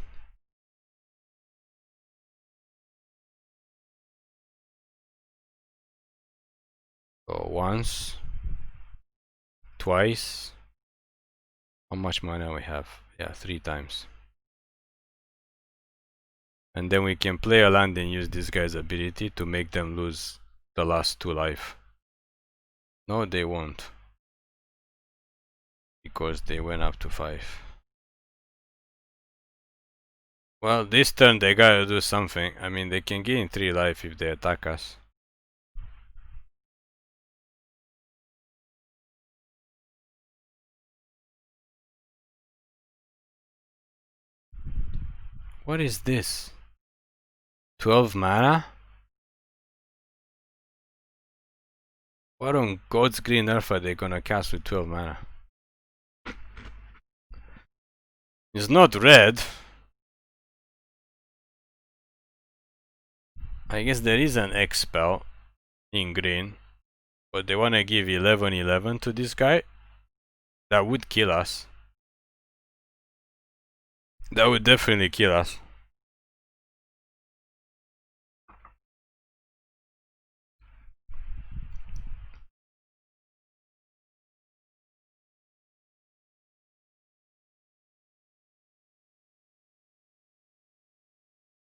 [SPEAKER 1] So once. Twice. How much mana we have? Yeah, 3 times. And then we can play a land and use this guy's ability to make them lose the last 2 life. No, they won't. Because they went up to 5. Well, this turn they gotta do something. I mean, they can gain 3 life if they attack us. What is this? 12 mana? What on God's green earth are they gonna cast with 12 mana? It's not red. I guess there is an X spell in green. But they wanna give 11/11 to this guy? That would kill us. That would definitely kill us.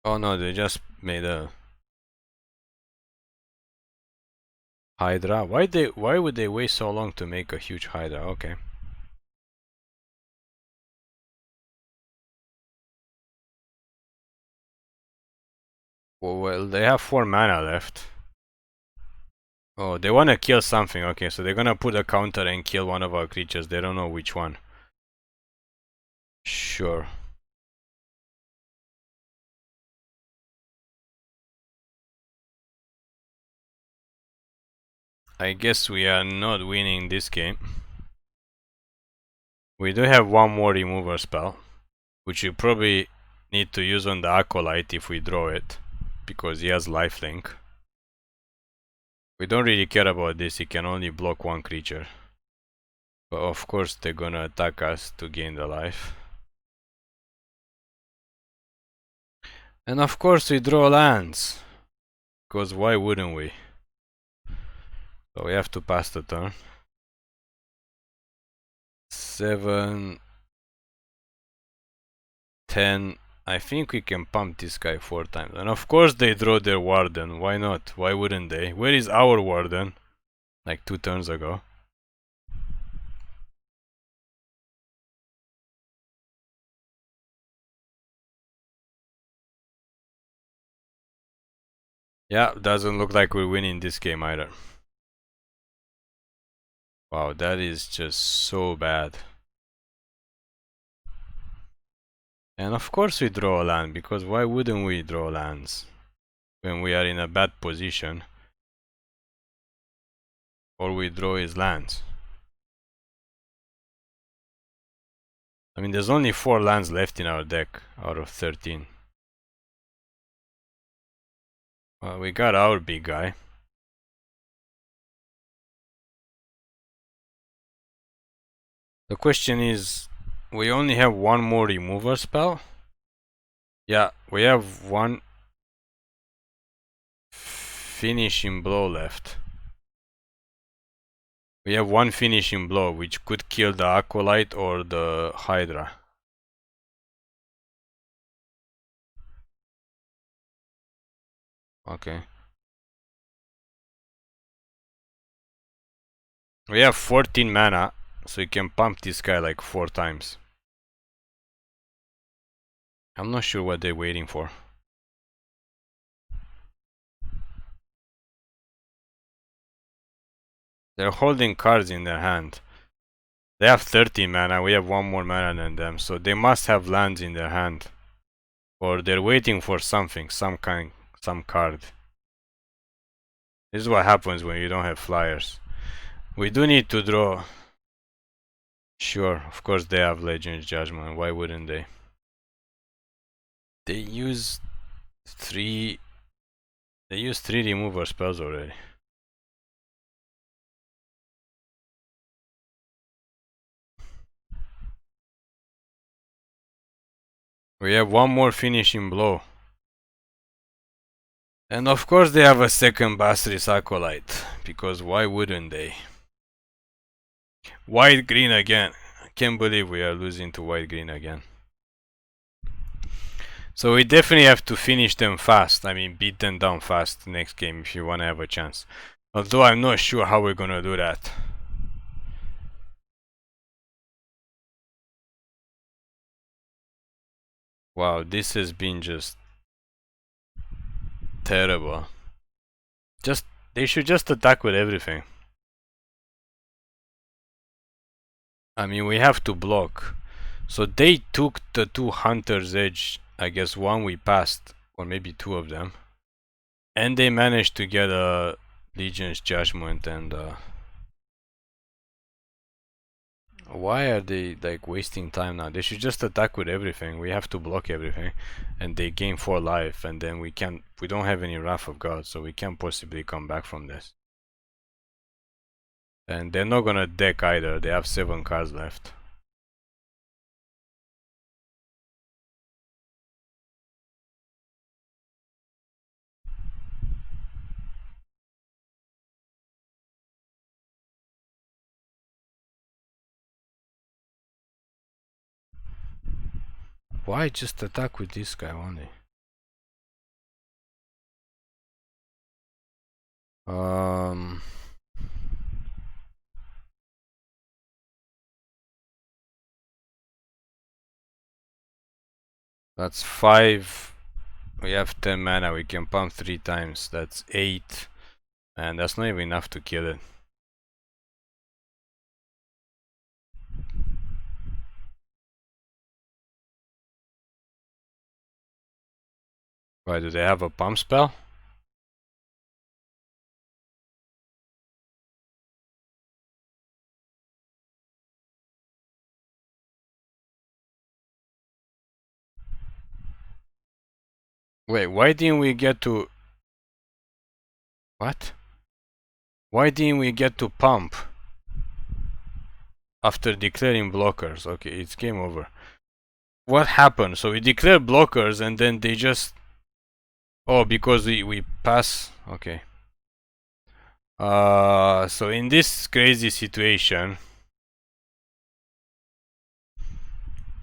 [SPEAKER 1] Oh no, they just made a Hydra. Why would they wait so long to make a huge Hydra? Okay. Well, they have 4 mana left. Oh, they wanna kill something. Okay, so they're gonna put a counter and kill one of our creatures. They don't know which one. Sure. I guess we are not winning this game. We do have one more remover spell, which we probably need to use on the Acolyte if we draw it, because he has lifelink. We don't really care about this, he can only block 1 creature. But of course they're gonna attack us to gain the life. And of course we draw lands, because why wouldn't we? So we have to pass the turn. 7, 10. I think we can pump this guy 4 times. And of course they draw their Warden. Why not? Why wouldn't they? Where is our Warden? Like 2 turns ago. Yeah, doesn't look like we're winning this game either. Wow, that is just so bad. And of course we draw a land, because why wouldn't we draw lands when we are in a bad position? All we draw is lands. I mean, there's only 4 lands left in our deck out of 13. Well, we got our big guy. The question is, we only have one more remover spell? Yeah, we have one finishing blow left. We have one finishing blow, which could kill the Acolyte or the Hydra. Okay. We have 14 mana, so we can pump this guy like 4 times. I'm not sure what they're waiting for. They're holding cards in their hand. They have 13 mana, we have 1 more mana than them, so they must have lands in their hand. Or they're waiting for something, some card. This is what happens when you don't have flyers. We do need to draw. Sure, of course they have Legion's Judgment, why wouldn't they? They use 3 remover spells already. We have 1 more finishing blow. And of course they have a second Basri's Acolyte, because why wouldn't they? White green again. I can't believe we are losing to white green again. So we definitely have to finish them fast. I mean, beat them down fast next game if you want to have a chance. Although I'm not sure how we're gonna do that. Wow, this has been just terrible. They should just attack with everything. I mean, we have to block. So they took the 2 Hunter's Edge. I guess 1 we passed, or maybe 2 of them. And they managed to get a Legion's Judgment and why are they like wasting time now? They should just attack with everything. We have to block everything, and they gain 4 life, and then we don't have any Wrath of God, so we can't possibly come back from this. And they're not gonna deck either. They have 7 cards left. Why just attack with this guy only? That's 5. We have 10 mana. We can pump 3 times. That's 8. And that's not even enough to kill it. Why, do they have a pump spell? Wait, why didn't we get to... What? Why didn't we get to pump? After declaring blockers. Okay, it's game over. What happened? So we declare blockers and then they just... Oh, because we pass... Okay. So in this crazy situation...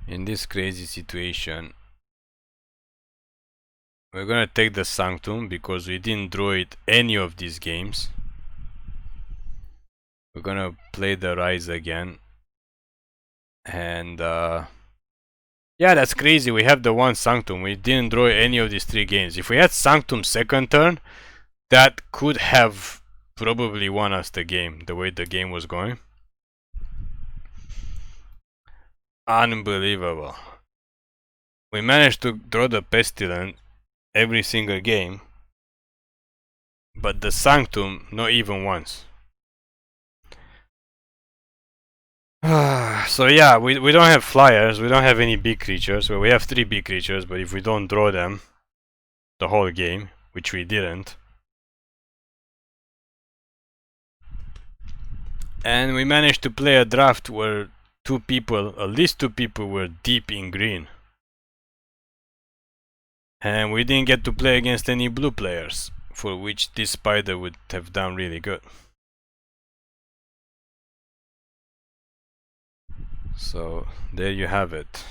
[SPEAKER 1] In this crazy situation, we're gonna take the Sanctum because we didn't draw it any of these games. We're gonna play the Rise again. And yeah, that's crazy. We have the one Sanctum. We didn't draw any of these 3 games. If we had Sanctum second turn, that could have probably won us the game, the way the game was going. Unbelievable. We managed to draw the Pestilent every single game, but the Sanctum not even once. So yeah, we don't have flyers, we don't have any big creatures. Well, we have 3 big creatures, but if we don't draw them the whole game, which we didn't, and we managed to play a draft where at least two people were deep in green. And we didn't get to play against any blue players, for which this spider would have done really good. So there you have it.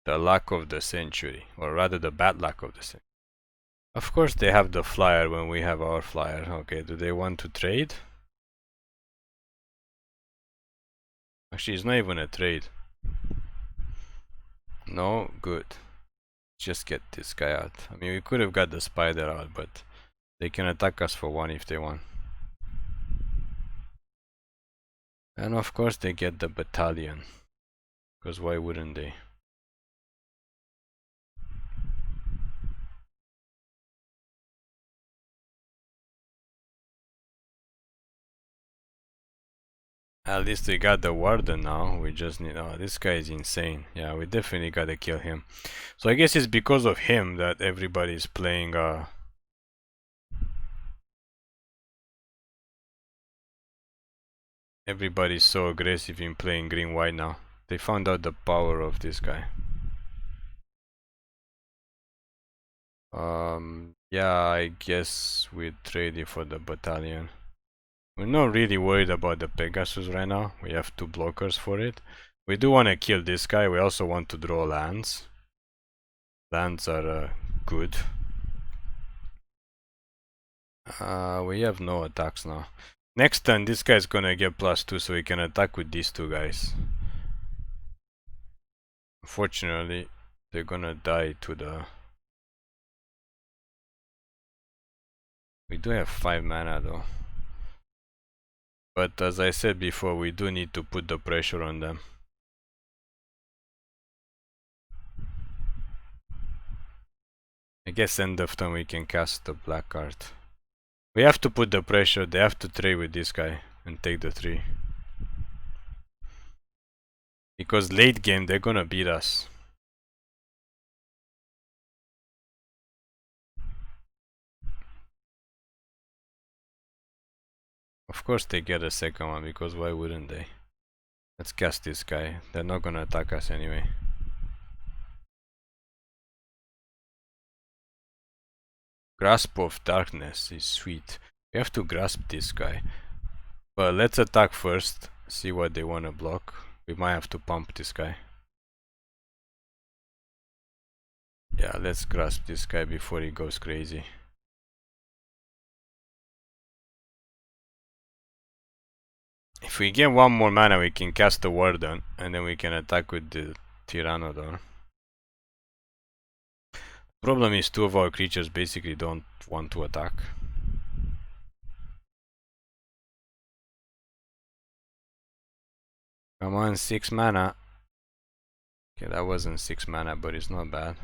[SPEAKER 1] The luck of the century, or rather the bad luck of the century. Of course they have the flyer when we have our flyer. Okay, do they want to trade? Actually, it's not even a trade. No, good. Just get this guy out. I mean, we could have got the spider out, but they can attack us for 1 if they want. And of course they get the battalion, because why wouldn't they? At least we got the warden now. We just need... Oh, this guy is insane. Yeah, we definitely gotta kill him. So I guess it's because of him that everybody's playing everybody's so aggressive in playing green-white now. They found out the power of this guy. Yeah, I guess we'd trade it for the battalion. We're not really worried about the Pegasus right now. We have 2 blockers for it. We do want to kill this guy. We also want to draw lands. Lands are good. We have no attacks now. Next turn, this guy's gonna get +2, so we can attack with these 2 guys. Unfortunately, they're gonna die to the... We do have 5 mana though. But as I said before, we do need to put the pressure on them. I guess end of turn we can cast the black card. We have to put the pressure. They have to trade with this guy and take the 3. Because late game they're gonna beat us. Of course they get a second one, because why wouldn't they? Let's cast this guy. They're not gonna attack us anyway. Grasp of Darkness is sweet. We have to grasp this guy. But let's attack first. See what they wanna block. We might have to pump this guy. Yeah, let's grasp this guy before he goes crazy. If we get 1 more mana, we can cast the Warden, and then we can attack with the Tyrannodon. Problem is 2 of our creatures basically don't want to attack. Come on, 6 mana. Okay, that wasn't 6 mana, but it's not bad.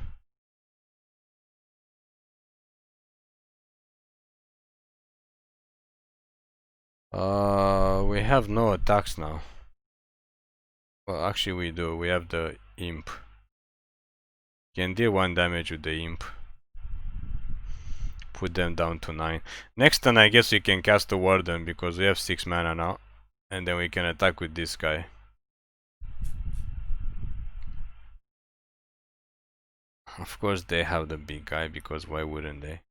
[SPEAKER 1] We have no attacks now. Well, actually we do. We have the Imp. Can deal 1 damage with the Imp. Put them down to 9. Next turn I guess we can cast the Warden, because we have 6 mana now. And then we can attack with this guy. Of course they have the big guy, because why wouldn't they?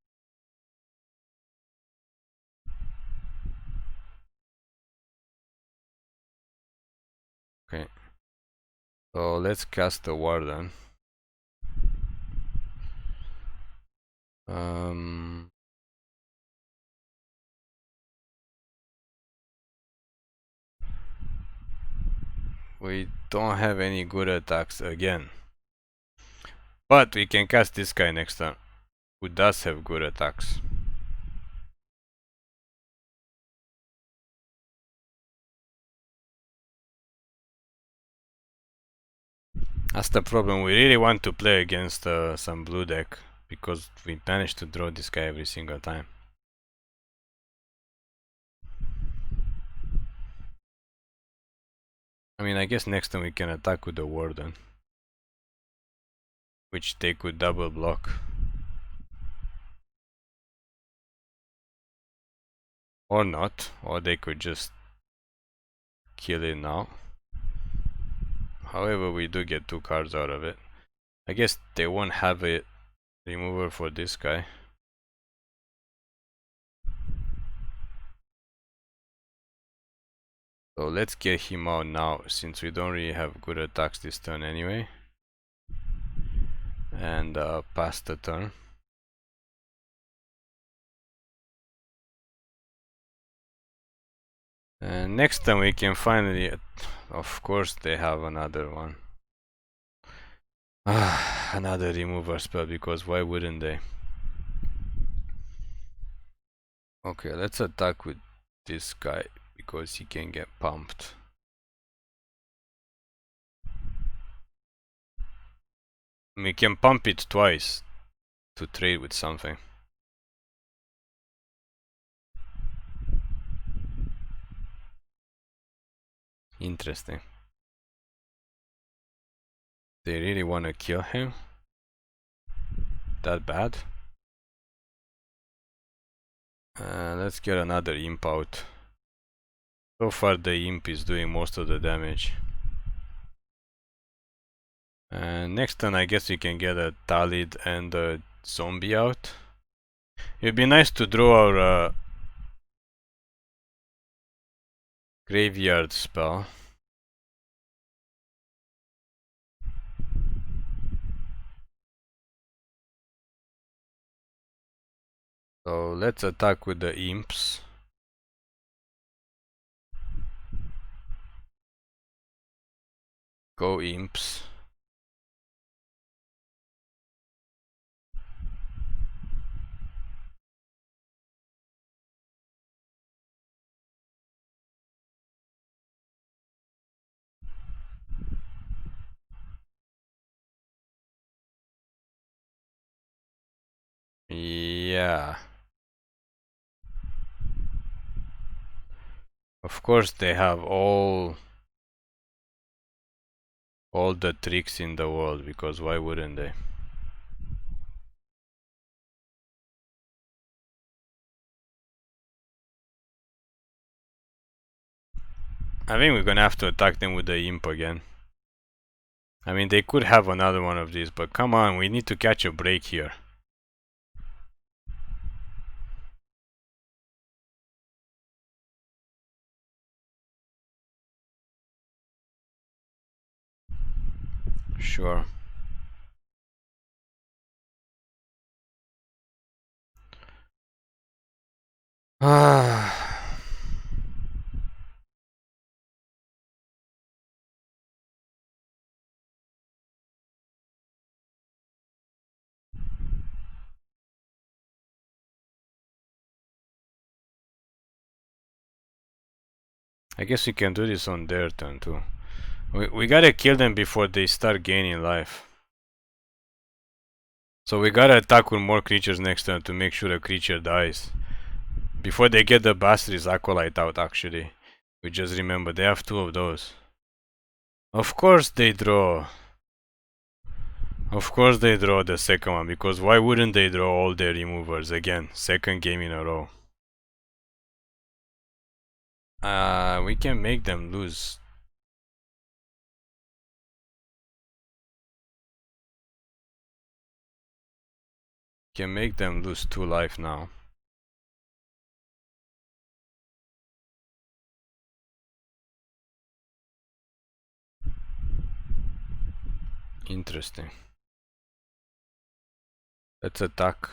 [SPEAKER 1] Okay. So let's cast the Warden. We don't have any good attacks again. But we can cast this guy next turn, who does have good attacks. That's the problem. We really want to play against some blue deck, because we managed to draw this guy every single time. I mean, I guess next time we can attack with the Warden, which they could double block. Or not, or they could just kill it now. However, we do get 2 cards out of it. I guess they won't have a remover for this guy. So let's get him out now, since we don't really have good attacks this turn anyway. And pass the turn. And next time we can finally... Of course they have another one. Another remover spell, because why wouldn't they? Okay, let's attack with this guy, because he can get pumped. We can pump it twice to trade with something. Interesting. They really want to kill him? That bad? Let's get another imp out. So far the imp is doing most of the damage. Next turn I guess we can get a Talid and a zombie out. It'd be nice to draw our graveyard spell. So let's attack with the imps. Go imps. Yeah. Of course they have all the tricks in the world, because why wouldn't they? I think we're gonna have to attack them with the imp again. I mean, they could have another one of these, but come on, we need to catch a break here. Sure. I guess we can do this on their turn too. We gotta kill them before they start gaining life. So we gotta attack with more creatures next turn to make sure the creature dies. Before they get the Bastard's Acolyte out, actually. We just remember, they have 2 of those. Of course they draw. Of course they draw the second one, because why wouldn't they draw all their removers again? Second game in a row. We can make them lose. Can make them lose 2 life now. Interesting. Let's attack.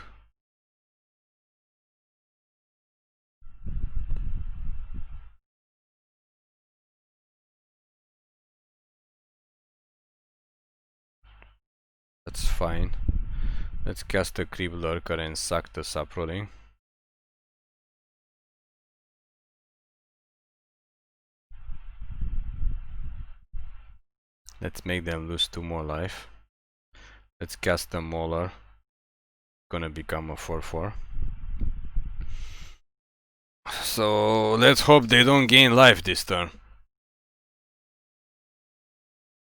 [SPEAKER 1] That's fine. Let's cast a Creep Lurker and sack the Saproling. Let's make them lose 2 more life. Let's cast a Mauler. Gonna become a 4/4. So let's hope they don't gain life this turn.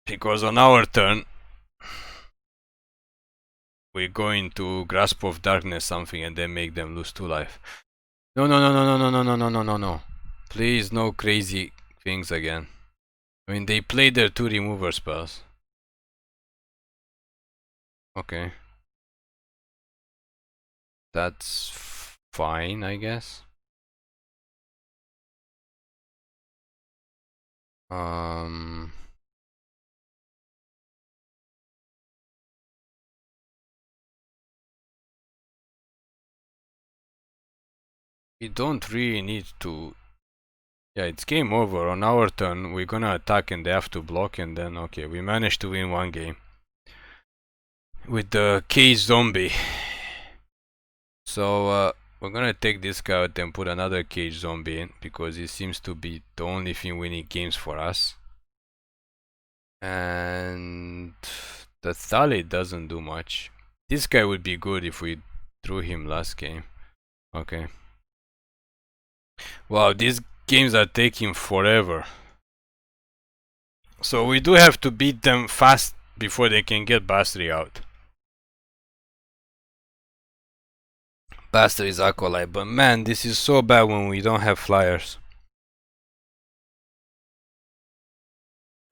[SPEAKER 1] Because on our turn, we're going to Grasp of Darkness something and then make them lose 2 life. No, no, no, no, no, no, no, no, no, no, no. Please, no crazy things again. I mean, they played their 2 remover spells. Okay. That's fine, I guess. We don't really need to. Yeah, it's game over. On our turn, we're gonna attack and they have to block, and then okay, we managed to win 1 game with the cage zombie. So we're gonna take this guy out and put another cage zombie in because he seems to be the only thing winning games for us. And the Thali doesn't do much. This guy would be good if we drew him last game. Okay. Wow, these games are taking forever. So we do have to beat them fast before they can get Bastri out. Bastri is Acolyte, but man, this is so bad when we don't have flyers.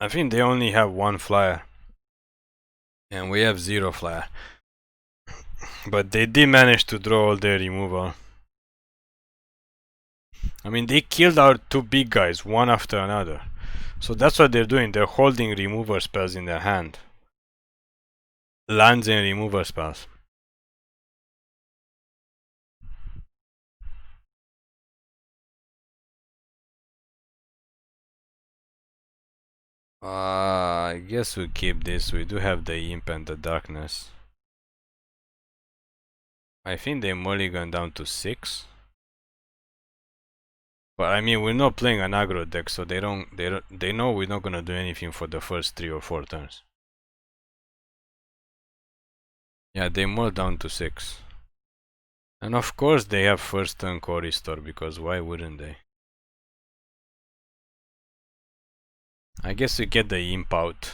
[SPEAKER 1] I think they only have 1 flyer. And we have 0 flyer. But they did manage to draw all their removal. I mean, they killed our 2 big guys, one after another. So that's what they're doing, they're holding remover spells in their hand. Lands and remover spells. I guess we keep this. We do have the Imp and the Darkness. I think they mulligan down to 6. But I mean, we're not playing an aggro deck, so they know we're not gonna do anything for the first 3 or 4 turns. Yeah, they mull down to 6. And of course they have first turn Chorister, because why wouldn't they? I guess we get the Imp out.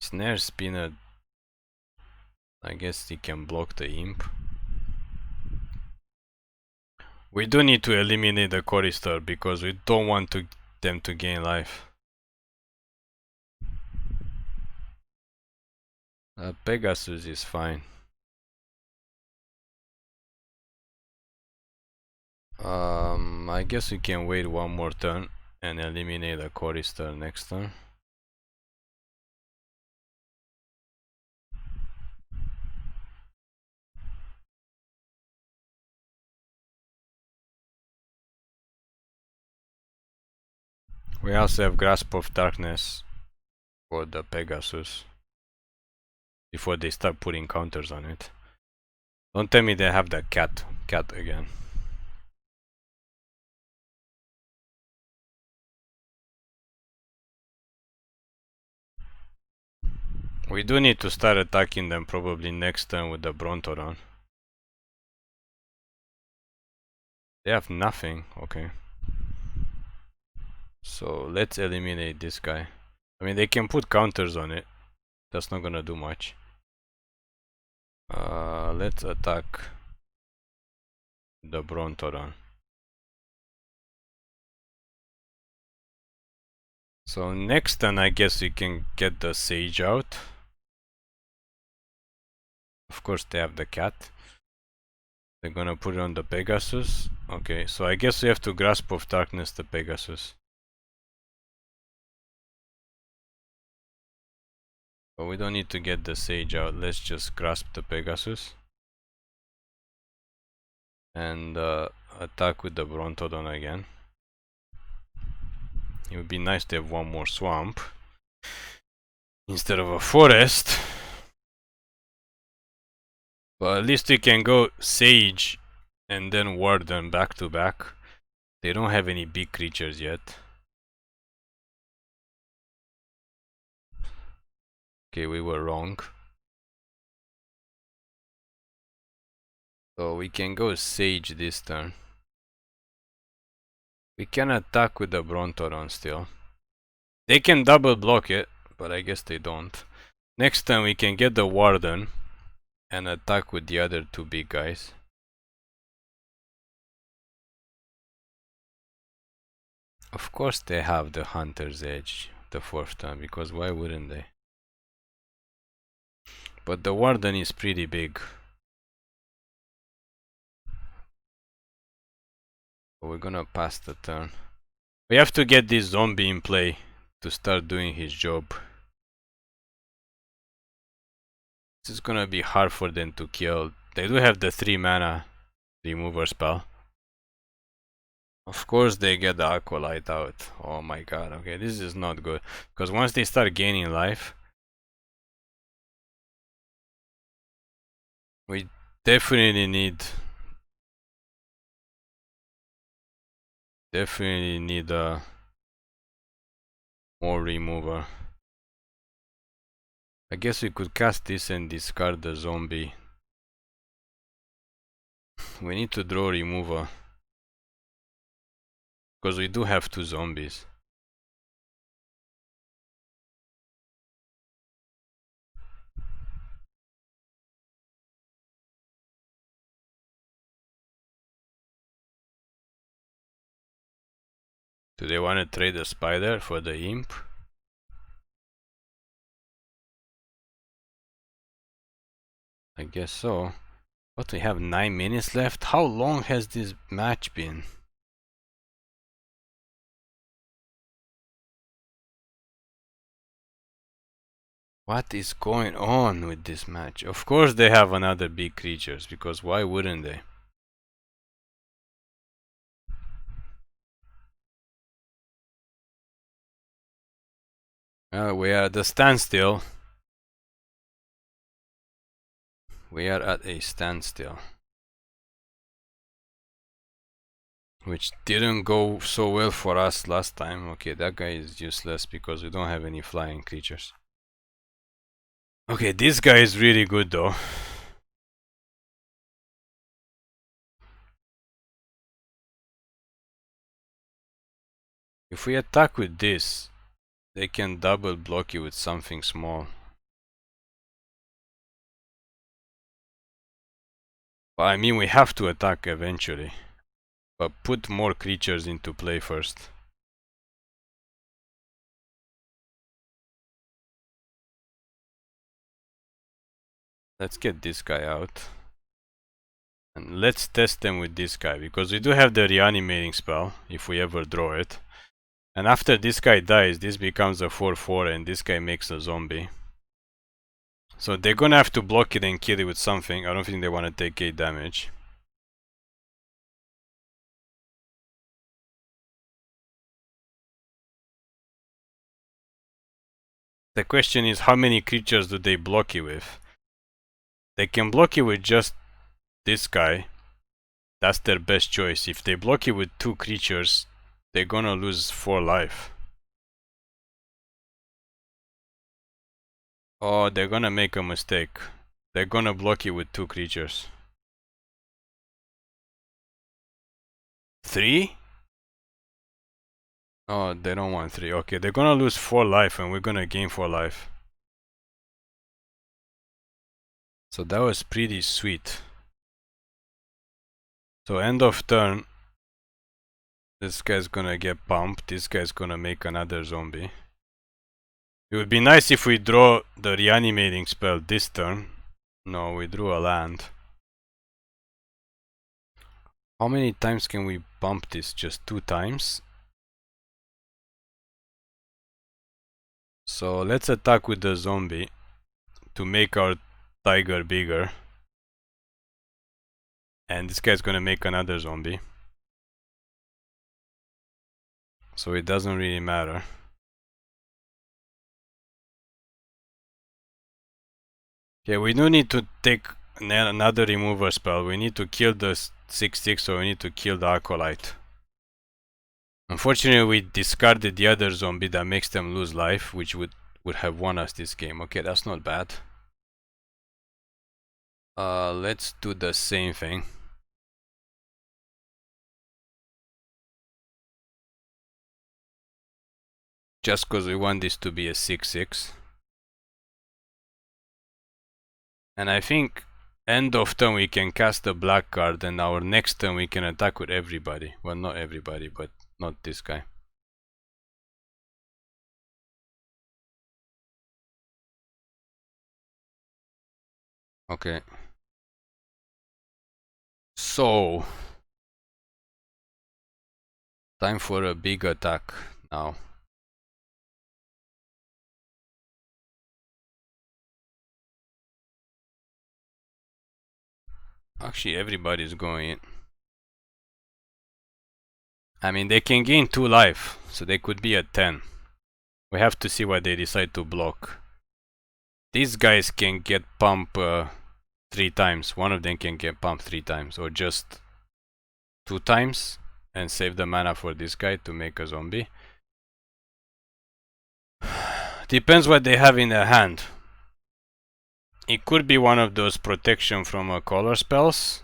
[SPEAKER 1] Snare Spinner. I guess he can block the Imp. We do need to eliminate the Chorister because we don't want them to gain life. Pegasus is fine. I guess we can wait 1 more turn and eliminate the Chorister next turn. We also have Grasp of Darkness for the Pegasus before they start putting counters on it. Don't tell me they have the cat again. We do need to start attacking them probably next turn with the Brontoron. They have nothing, okay. So let's eliminate this guy. I mean, they can put counters on it. That's not gonna do much. Let's attack the Brontoron. So next turn I guess we can get the Sage out. Of course they have the cat. They're gonna put it on the Pegasus. Okay, so I guess we have to Grasp of Darkness the Pegasus. But we don't need to get the Sage out. Let's just grasp the Pegasus. And attack with the Brontodon again. It would be nice to have one more swamp instead of a forest. But at least we can go Sage and then Warden back to back. They don't have any big creatures yet. Okay, we were wrong. So we can go Sage this turn. We can attack with the Brontodon still. They can double block it, but I guess they don't. Next turn we can get the Warden and attack with the other two big guys. Of course they have the Hunter's Edge the fourth turn, because why wouldn't they? But the Warden is pretty big. So we're gonna pass the turn. We have to get this zombie in play to start doing his job. This is gonna be hard for them to kill. They do have the 3 mana remover spell. Of course they get the Acolyte out. Oh my god, okay, this is not good. Because once they start gaining life, we definitely need more remover. I guess we could cast this and discard the zombie. We need to draw remover. Because we do have 2 zombies. Do they want to trade the spider for the imp? I guess so. But we have 9 minutes left. How long has this match been? What is going on with this match? Of course they have another big creatures, because why wouldn't they? We are at a standstill. We are at a standstill. Which didn't go so well for us last time. Okay, that guy is useless because we don't have any flying creatures. Okay, this guy is really good though. If we attack with this, they can double block you with something small. But I mean, we have to attack eventually. But put more creatures into play first. Let's get this guy out. And let's test them with this guy, because we do have the reanimating spell, if we ever draw it. And after this guy dies, this becomes a 4/4 and this guy makes a zombie. So they're gonna have to block it and kill it with something. I don't think they want to take 8 damage. The question is, how many creatures do they block you with? They can block you with just this guy. That's their best choice. If they block you with 2 creatures, they're gonna lose 4 life. Oh, they're gonna make a mistake. They're gonna block you with 2 creatures. 3? Oh, they don't want 3. Okay, they're gonna lose 4 life and we're gonna gain 4 life. So that was pretty sweet. So end of turn, this guy's gonna get pumped. This guy's gonna make another zombie. It would be nice if we draw the reanimating spell this turn. No, we drew a land. How many times can we bump this? Just 2 times? So let's attack with the zombie. to make our tiger bigger. And this guy's gonna make another zombie. So it doesn't really matter. Okay, we do need to take another remover spell. We need to kill the 6/6, so we need to kill the Acolyte. Unfortunately, we discarded the other zombie that makes them lose life, which would have won us this game. Okay, that's not bad. Let's do the same thing. Just because we want this to be a 6/6. And I think end of turn we can cast a black card, and our next turn we can attack with everybody. Well, not everybody, but not this guy. Okay. So, time for a big attack now. Actually, everybody's going in. I mean, they can gain 2 life, so they could be at 10. We have to see what they decide to block. These guys can get pump 3 times. One of them can get pumped 3 times, or just 2 times, and save the mana for this guy to make a zombie. Depends what they have in their hand. It could be one of those protection from a color spells,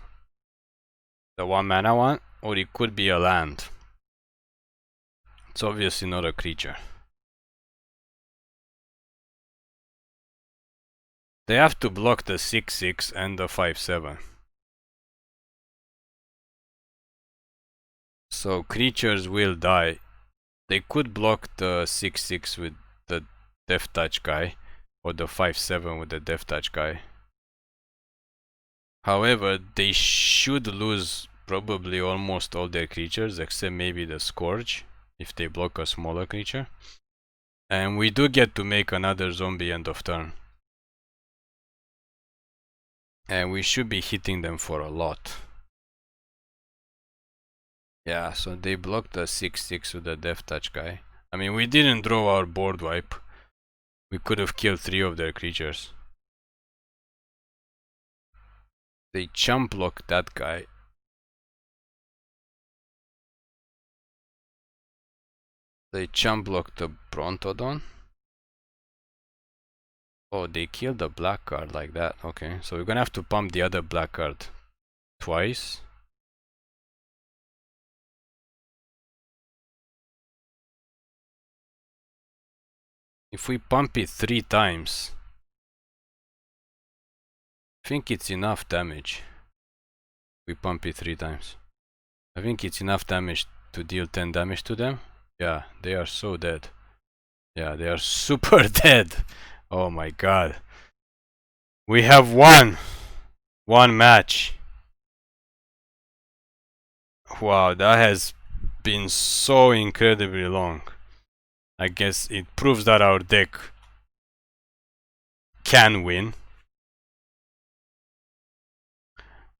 [SPEAKER 1] the 1 mana one, or it could be a land. It's obviously not a creature. They have to block the 6/6 and the 5/7. So creatures will die. They could block the 6/6 with the Death Touch guy, or the 5/7 with the Death Touch guy. However, they should lose probably almost all their creatures, except maybe the Scourge, if they block a smaller creature. And we do get to make another zombie end of turn. And we should be hitting them for a lot. Yeah, so they blocked the 6/6 with the Death Touch guy. I mean, we didn't draw our board wipe. We could have killed 3 of their creatures. They chump blocked that guy. They chump blocked the Brontodon. Oh, they killed the black card like that. Okay, so we're gonna have to pump the other black card twice. If we pump it 3 times, I think it's enough damage. We pump it 3 times. I think it's enough damage to deal 10 damage to them. Yeah, they are so dead. Yeah, they are super dead. Oh my god. We have won one match. Wow, that has been so incredibly long. I guess it proves that our deck can win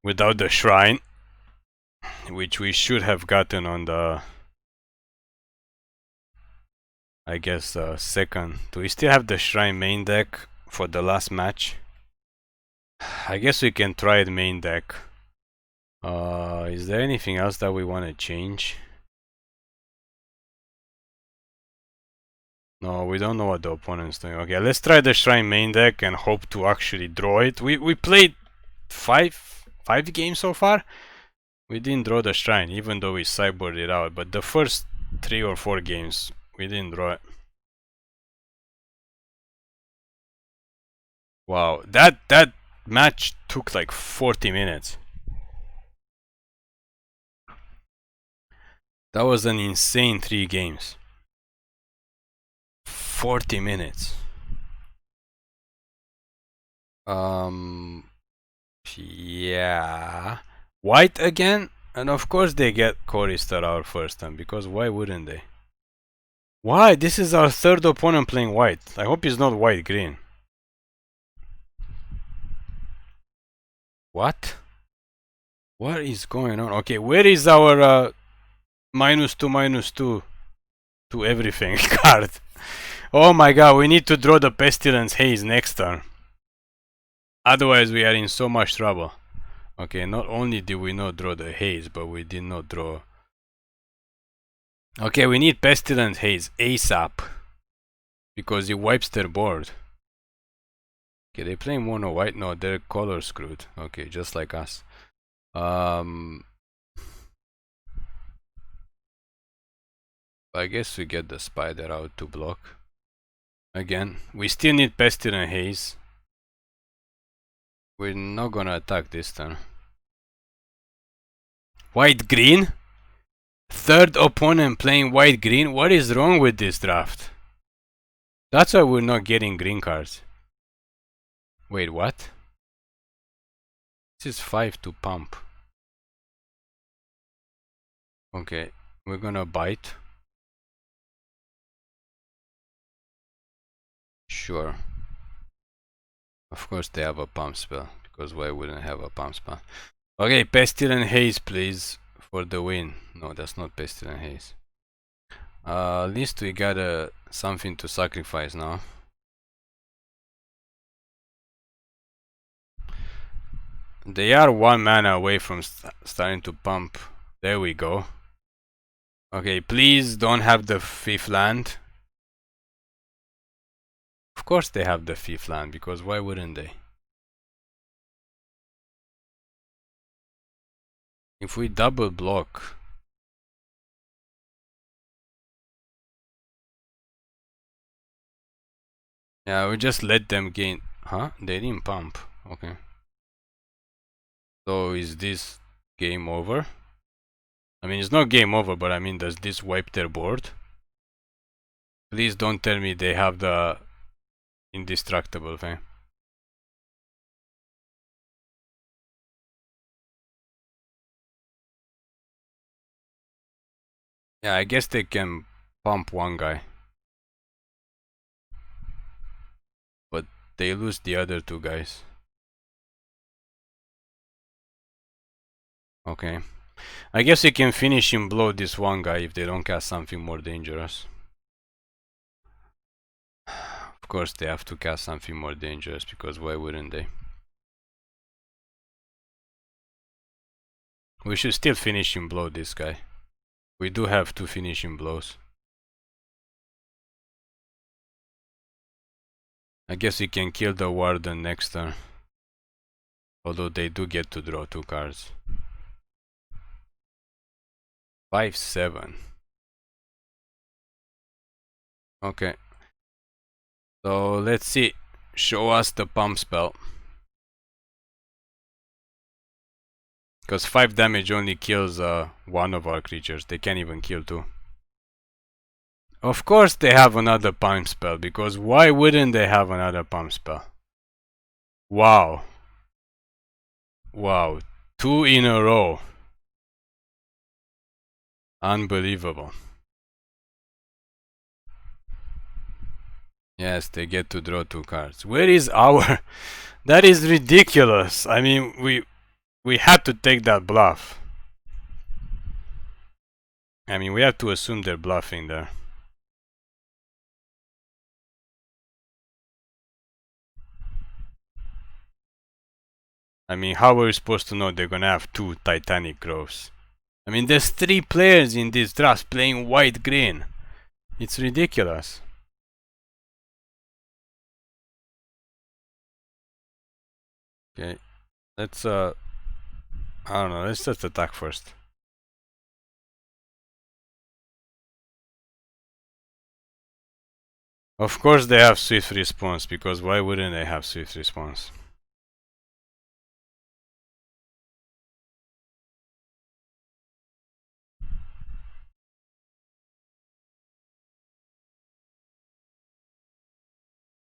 [SPEAKER 1] without the shrine, which we should have gotten on the, I guess, second. Do we still have the shrine main deck for the last match? I guess we can try it main deck. Is there anything else that we want to change? No, we don't know what the opponent's doing. Okay, let's try the shrine main deck and hope to actually draw it. We played five games so far. We didn't draw the shrine, even though we sideboarded it out. But the first 3 or 4 games, we didn't draw it. Wow, that match took like 40 minutes. That was an insane 3 games. 40 minutes. Yeah. White again? And of course they get Chorister our first time, because why wouldn't they? Why? This is our 3rd opponent playing white. I hope he's not white-green. What? What is going on? Okay, where is our -2/-2 to everything card? Oh my god, we need to draw the Pestilence Haze next turn. Otherwise we are in so much trouble. Okay, not only did we not draw the Haze, but we did not draw... Okay, we need Pestilence Haze ASAP. Because it wipes their board. Okay, they play mono white? No, they're color screwed. Okay, just like us. I guess we get the spider out to block. Again, we still need Pestilence Haze. We're not gonna attack this turn. White green? Third opponent playing white green? What is wrong with this draft? That's why we're not getting green cards. Wait, what? This is 5 to pump. Okay, we're gonna bite. Sure. Of course they have a pump spell, because why wouldn't have a pump spell? Okay, Pestilence Haze please, for the win. No, that's not Pestilence Haze. At least we got something to sacrifice now. They are 1 mana away from starting to pump. There we go. Okay, please don't have the 5th land. Of course they have the 5th land, because why wouldn't they? If we double block... Yeah, we just let them gain... Huh? They didn't pump. Okay. So is this game over? I mean, it's not game over, but I mean, does this wipe their board? Please don't tell me they have the indestructible thing. Yeah, I guess they can pump one guy. But they lose the other 2 guys. Okay. I guess we can finish him blow this one guy if they don't cast something more dangerous. Of course they have to cast something more dangerous, because why wouldn't they? We should still finish him blow this guy. We do have 2 finishing blows. I guess we can kill the Warden next turn. Although they do get to draw 2 cards. 5/7. Okay. So let's see. Show us the pump spell. Because 5 damage only kills 1 of our creatures. They can't even kill 2. Of course they have another pump spell, because why wouldn't they have another pump spell? Wow. Wow. 2 in a row. Unbelievable. Yes, they get to draw 2 cards. Where is our... That is ridiculous. I mean, we had to take that bluff. I mean, we have to assume they're bluffing there. I mean, how are we supposed to know they're gonna have 2 Titanic Groves? I mean, there's 3 players in this draft playing white-green. It's ridiculous. Okay, let's I don't know, let's just attack first. Of course they have swift response, because why wouldn't they have swift response?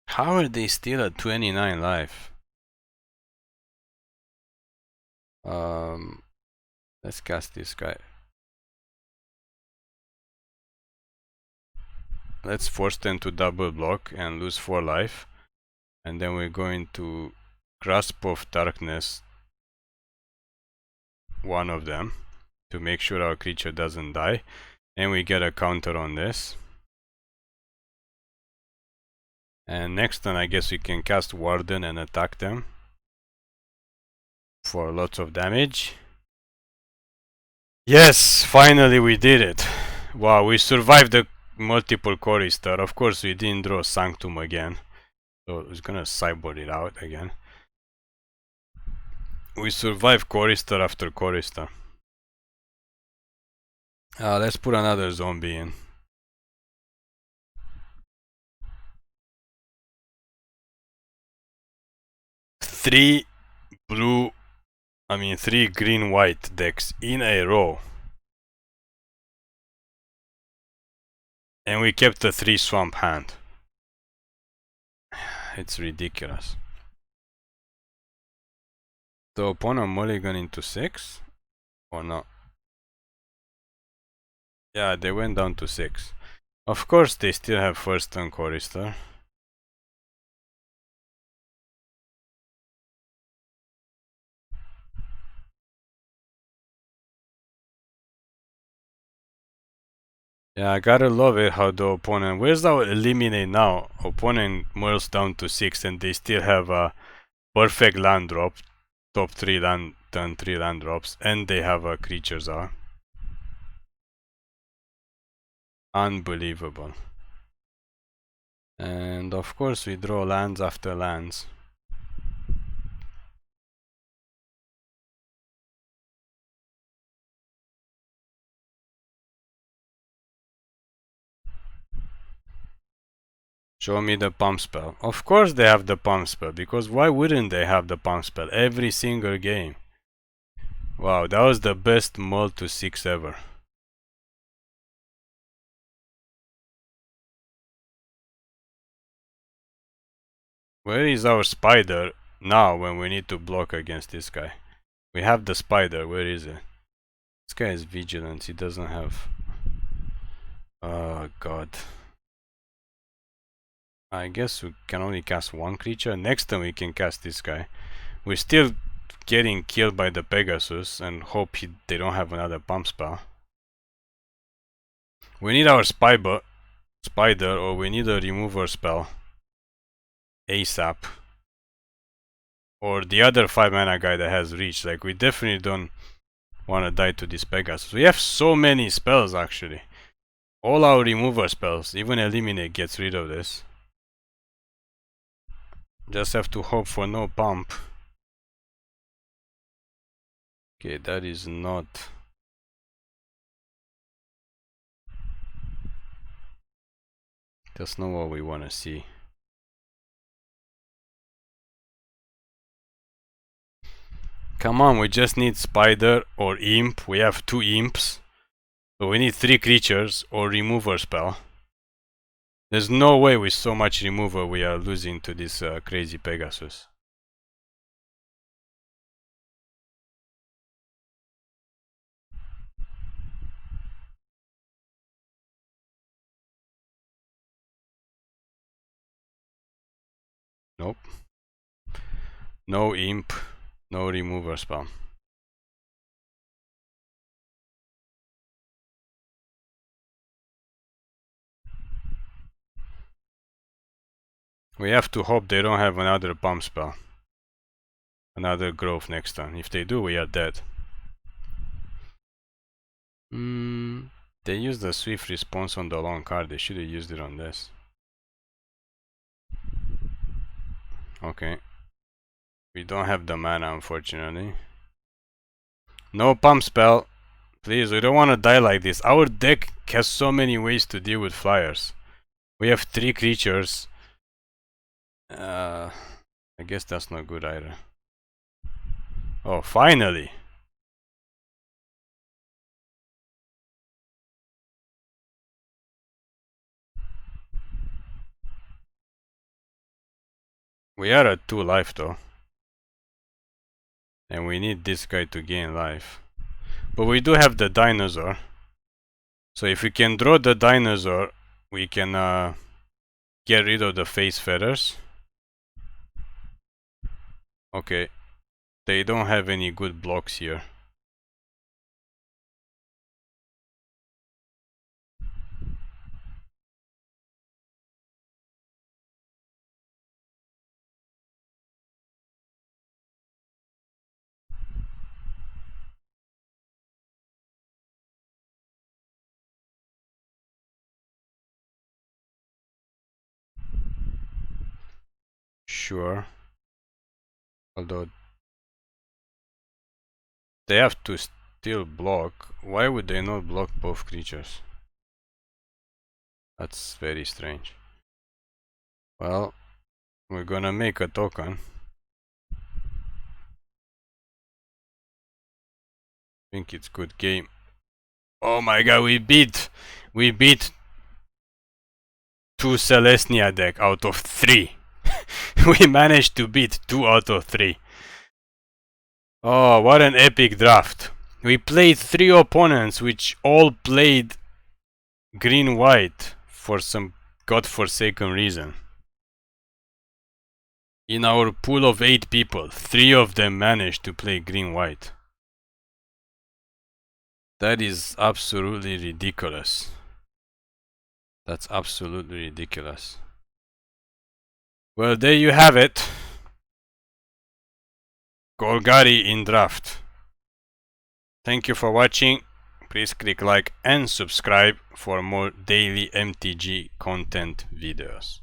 [SPEAKER 1] How are they still at 29 life? Let's cast this guy. Let's force them to double block and lose 4 life. And then we're going to Grasp of Darkness one of them to make sure our creature doesn't die, and we get a counter on this. And next turn I guess we can cast Warden and attack them for lots of damage. Yes, finally we did it. Wow, we survived the multiple Chorister. Of course we didn't draw Sanctum again, so it's gonna sideboard it out again. We survived Chorister after Chorister. Let's put another zombie in. Three green white decks in a row. And we kept the 3 swamp hand. It's ridiculous. The opponent mulligan into 6? Or not? Yeah, they went down to 6. Of course they still have first turn Chorister. Yeah, I gotta love it how the opponent... Where's our eliminate now? Opponent mulls down to 6 and they still have a perfect land drop. Top 3 land, turn 3 land drops. And they have a creatures are. Unbelievable. And of course we draw lands after lands. Show me the pump spell. Of course they have the pump spell, because why wouldn't they have the pump spell every single game? Wow, that was the best mull to 6 ever. Where is our spider now when we need to block against this guy? We have the spider, where is it? This guy is vigilant, he doesn't have... Oh god. I guess we can only cast one creature. Next time we can cast this guy. We're still getting killed by the Pegasus and hope they don't have another pump spell. We need our spider or we need a remover spell. ASAP. Or the other 5 mana guy that has reach. Like, we definitely don't want to die to this Pegasus. We have so many spells actually. All our remover spells. Even eliminate gets rid of this. Just have to hope for no pump. Okay, that is not... That's not what we want to see. Come on, we just need spider or imp. We have 2 imps. So we need 3 creatures or remover spell. There's no way with so much remover we are losing to this crazy Pegasus. Nope. No imp, no remover spell. We have to hope they don't have another pump spell. Another growth next turn. If they do, we are dead. They used the swift response on the long card. They should have used it on this. Okay. We don't have the mana, unfortunately. No pump spell. Please, we don't want to die like this. Our deck has so many ways to deal with flyers. We have 3 creatures. I guess that's not good either. Oh, finally! We are at 2 life though. And we need this guy to gain life. But we do have the dinosaur. So if we can draw the dinosaur, we can get rid of the face feathers. Okay. They don't have any good blocks here. sure. Although they have to still block. Why would they not block both creatures? That's very strange. Well, we're gonna make a token. Think it's good game. Oh my god, we beat 2 Selesnya deck out of 3. We managed to beat 2 out of 3. Oh, what an epic draft. We played 3 opponents which all played green-white for some godforsaken reason. In our pool of 8 people, 3 of them managed to play green-white. That is absolutely ridiculous. That's absolutely ridiculous. Well, there you have it. Golgari in draft. Thank you for watching. Please click like and subscribe for more daily MTG content videos.